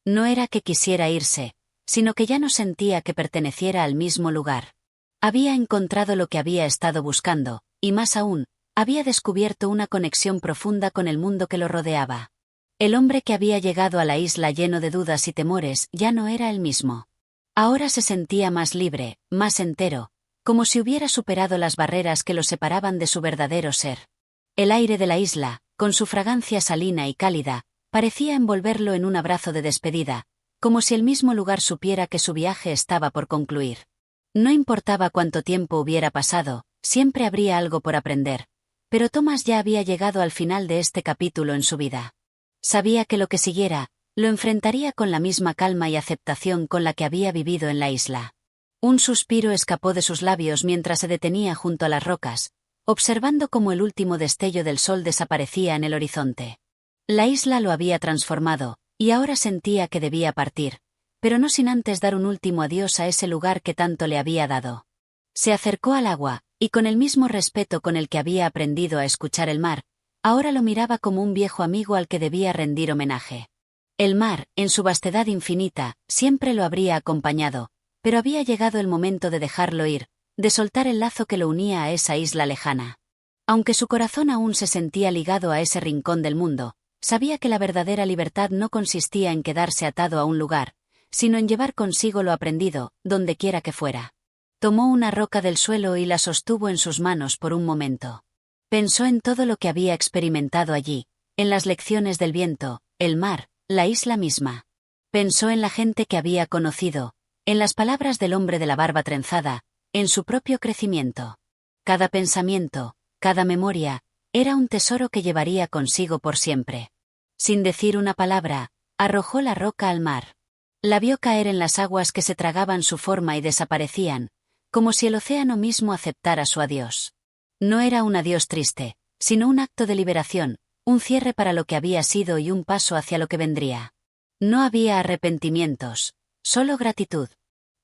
Speaker 1: No era que quisiera irse, sino que ya no sentía que perteneciera al mismo lugar. Había encontrado lo que había estado buscando, y más aún, había descubierto una conexión profunda con el mundo que lo rodeaba. El hombre que había llegado a la isla lleno de dudas y temores ya no era el mismo. Ahora se sentía más libre, más entero, como si hubiera superado las barreras que lo separaban de su verdadero ser. El aire de la isla, con su fragancia salina y cálida, parecía envolverlo en un abrazo de despedida, como si el mismo lugar supiera que su viaje estaba por concluir. No importaba cuánto tiempo hubiera pasado, siempre habría algo por aprender, pero Thomas ya había llegado al final de este capítulo en su vida. Sabía que lo que siguiera, lo enfrentaría con la misma calma y aceptación con la que había vivido en la isla. Un suspiro escapó de sus labios mientras se detenía junto a las rocas, observando cómo el último destello del sol desaparecía en el horizonte. La isla lo había transformado, y ahora sentía que debía partir, pero no sin antes dar un último adiós a ese lugar que tanto le había dado. Se acercó al agua, y con el mismo respeto con el que había aprendido a escuchar el mar, ahora lo miraba como un viejo amigo al que debía rendir homenaje. El mar, en su vastedad infinita, siempre lo habría acompañado, pero había llegado el momento de dejarlo ir, de soltar el lazo que lo unía a esa isla lejana. Aunque su corazón aún se sentía ligado a ese rincón del mundo, sabía que la verdadera libertad no consistía en quedarse atado a un lugar, sino en llevar consigo lo aprendido, donde quiera que fuera. Tomó una roca del suelo y la sostuvo en sus manos por un momento. Pensó en todo lo que había experimentado allí, en las lecciones del viento, el mar, la isla misma. Pensó en la gente que había conocido, en las palabras del hombre de la barba trenzada, en su propio crecimiento. Cada pensamiento, cada memoria, era un tesoro que llevaría consigo por siempre. Sin decir una palabra, arrojó la roca al mar. La vio caer en las aguas que se tragaban su forma y desaparecían, como si el océano mismo aceptara su adiós. No era un adiós triste, sino un acto de liberación, un cierre para lo que había sido y un paso hacia lo que vendría. No había arrepentimientos, solo gratitud.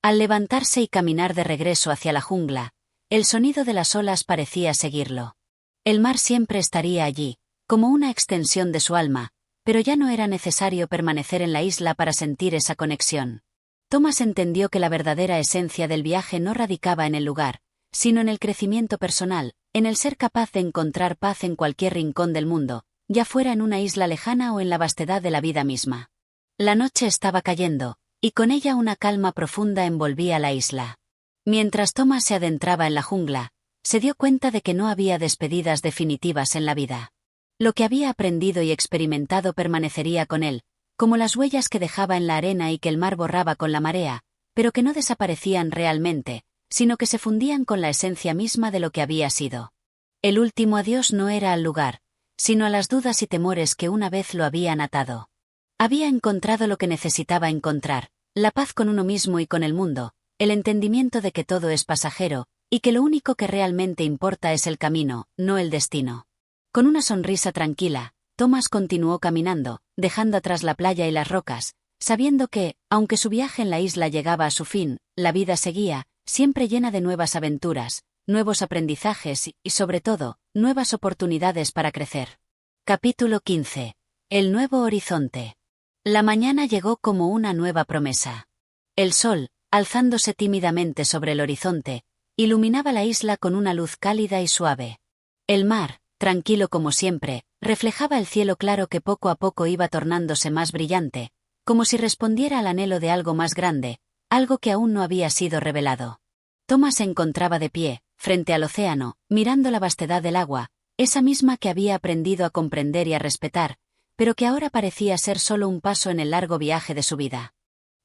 Speaker 1: Al levantarse y caminar de regreso hacia la jungla, el sonido de las olas parecía seguirlo. El mar siempre estaría allí, como una extensión de su alma, pero ya no era necesario permanecer en la isla para sentir esa conexión. Thomas entendió que la verdadera esencia del viaje no radicaba en el lugar, sino en el crecimiento personal, en el ser capaz de encontrar paz en cualquier rincón del mundo, ya fuera en una isla lejana o en la vastedad de la vida misma. La noche estaba cayendo, y con ella una calma profunda envolvía la isla. Mientras Thomas se adentraba en la jungla, se dio cuenta de que no había despedidas definitivas en la vida. Lo que había aprendido y experimentado permanecería con él, como las huellas que dejaba en la arena y que el mar borraba con la marea, pero que no desaparecían realmente, sino que se fundían con la esencia misma de lo que había sido. El último adiós no era al lugar, sino a las dudas y temores que una vez lo habían atado. Había encontrado lo que necesitaba encontrar, la paz con uno mismo y con el mundo, el entendimiento de que todo es pasajero, y que lo único que realmente importa es el camino, no el destino. Con una sonrisa tranquila, Thomas continuó caminando, dejando atrás la playa y las rocas, sabiendo que, aunque su viaje en la isla llegaba a su fin, la vida seguía, siempre llena de nuevas aventuras, nuevos aprendizajes y, sobre todo, nuevas oportunidades para crecer. Capítulo 15. El nuevo horizonte. La mañana llegó como una nueva promesa. El sol, alzándose tímidamente sobre el horizonte, iluminaba la isla con una luz cálida y suave. El mar, tranquilo como siempre, reflejaba el cielo claro que poco a poco iba tornándose más brillante, como si respondiera al anhelo de algo más grande, algo que aún no había sido revelado. Thomas se encontraba de pie, frente al océano, mirando la vastedad del agua, esa misma que había aprendido a comprender y a respetar, pero que ahora parecía ser solo un paso en el largo viaje de su vida.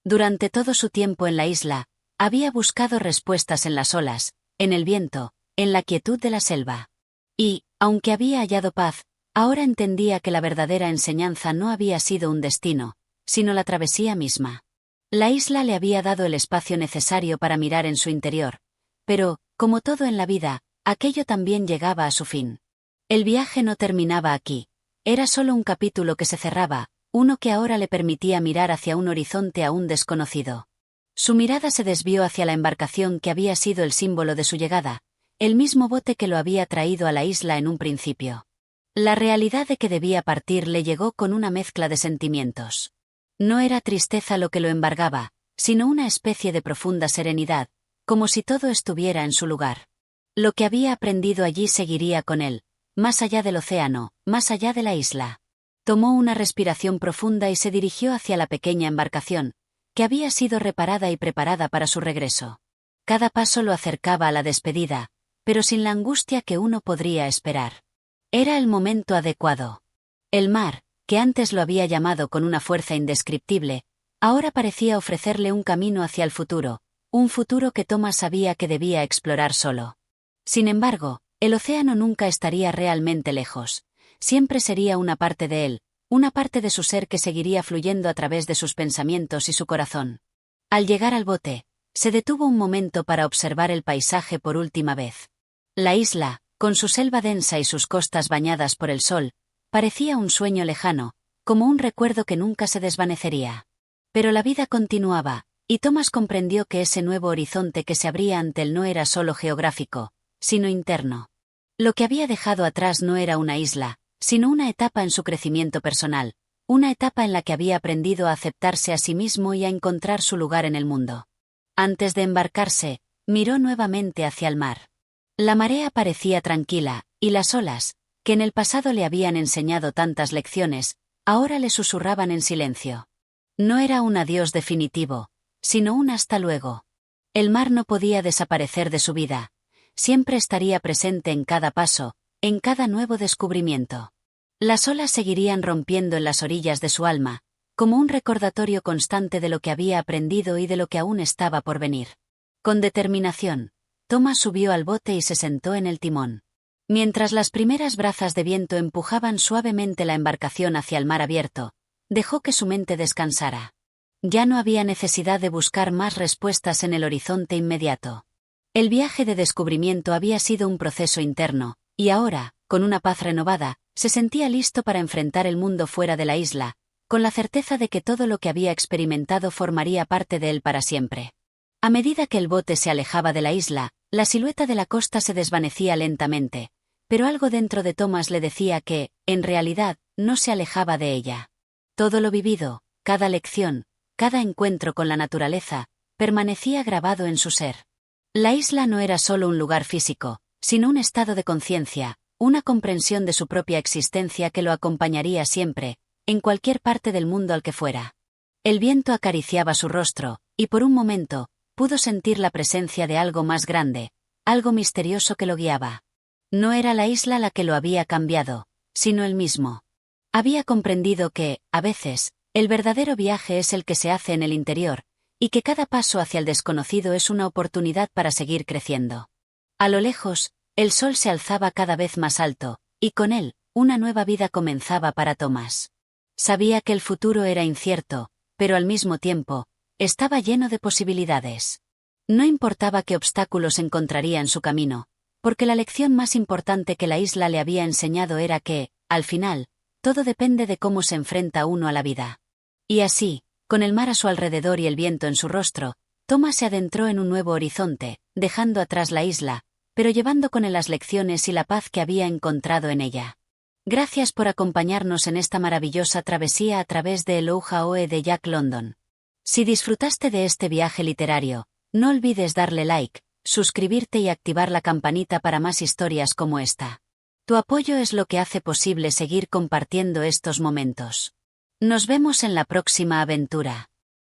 Speaker 1: Durante todo su tiempo en la isla, había buscado respuestas en las olas, en el viento, en la quietud de la selva. Y, aunque había hallado paz, ahora entendía que la verdadera enseñanza no había sido un destino, sino la travesía misma. La isla le había dado el espacio necesario para mirar en su interior, pero, como todo en la vida, aquello también llegaba a su fin. El viaje no terminaba aquí, era solo un capítulo que se cerraba, uno que ahora le permitía mirar hacia un horizonte aún desconocido. Su mirada se desvió hacia la embarcación que había sido el símbolo de su llegada, el mismo bote que lo había traído a la isla en un principio. La realidad de que debía partir le llegó con una mezcla de sentimientos. No era tristeza lo que lo embargaba, sino una especie de profunda serenidad, como si todo estuviera en su lugar. Lo que había aprendido allí seguiría con él, más allá del océano, más allá de la isla. Tomó una respiración profunda y se dirigió hacia la pequeña embarcación, que había sido reparada y preparada para su regreso. Cada paso lo acercaba a la despedida, pero sin la angustia que uno podría esperar. Era el momento adecuado. El mar, que antes lo había llamado con una fuerza indescriptible, ahora parecía ofrecerle un camino hacia el futuro, un futuro que Thomas sabía que debía explorar solo. Sin embargo, el océano nunca estaría realmente lejos, siempre sería una parte de él, una parte de su ser que seguiría fluyendo a través de sus pensamientos y su corazón. Al llegar al bote, se detuvo un momento para observar el paisaje por última vez. La isla, con su selva densa y sus costas bañadas por el sol, parecía un sueño lejano, como un recuerdo que nunca se desvanecería. Pero la vida continuaba, y Thomas comprendió que ese nuevo horizonte que se abría ante él no era solo geográfico, sino interno. Lo que había dejado atrás no era una isla, sino una etapa en su crecimiento personal, una etapa en la que había aprendido a aceptarse a sí mismo y a encontrar su lugar en el mundo. Antes de embarcarse, miró nuevamente hacia el mar. La marea parecía tranquila, y las olas, que en el pasado le habían enseñado tantas lecciones, ahora le susurraban en silencio. No era un adiós definitivo, sino un hasta luego. El mar no podía desaparecer de su vida, siempre estaría presente en cada paso, en cada nuevo descubrimiento. Las olas seguirían rompiendo en las orillas de su alma, como un recordatorio constante de lo que había aprendido y de lo que aún estaba por venir. Con determinación, Thomas subió al bote y se sentó en el timón. Mientras las primeras brazas de viento empujaban suavemente la embarcación hacia el mar abierto, dejó que su mente descansara. Ya no había necesidad de buscar más respuestas en el horizonte inmediato. El viaje de descubrimiento había sido un proceso interno, y ahora, con una paz renovada, se sentía listo para enfrentar el mundo fuera de la isla, con la certeza de que todo lo que había experimentado formaría parte de él para siempre. A medida que el bote se alejaba de la isla, la silueta de la costa se desvanecía lentamente, pero algo dentro de Thomas le decía que, en realidad, no se alejaba de ella. Todo lo vivido, cada lección, cada encuentro con la naturaleza, permanecía grabado en su ser. La isla no era solo un lugar físico, sino un estado de conciencia, una comprensión de su propia existencia que lo acompañaría siempre, en cualquier parte del mundo al que fuera. El viento acariciaba su rostro, y por un momento, pudo sentir la presencia de algo más grande, algo misterioso que lo guiaba. No era la isla la que lo había cambiado, sino él mismo. Había comprendido que, a veces, El verdadero viaje es el que se hace en el interior, y que cada paso hacia el desconocido es una oportunidad para seguir creciendo. A lo lejos, el sol se alzaba cada vez más alto, y con él, una nueva vida comenzaba para Thomas. Sabía que el futuro era incierto, pero al mismo tiempo, estaba lleno de posibilidades. No importaba qué obstáculos encontraría en su camino, porque la lección más importante que la isla le había enseñado era que, al final, todo depende de cómo se enfrenta uno a la vida. Y así, con el mar a su alrededor y el viento en su rostro, Thomas se adentró en un nuevo horizonte, dejando atrás la isla, pero llevando con él las lecciones y la paz que había encontrado en ella. Gracias por acompañarnos en esta maravillosa travesía a través de Aloha Oe de Jack London. Si disfrutaste de este viaje literario, no olvides darle like, suscribirte y activar la campanita para más historias como esta. Tu apoyo es lo que hace posible seguir compartiendo estos momentos. Nos vemos en la próxima aventura.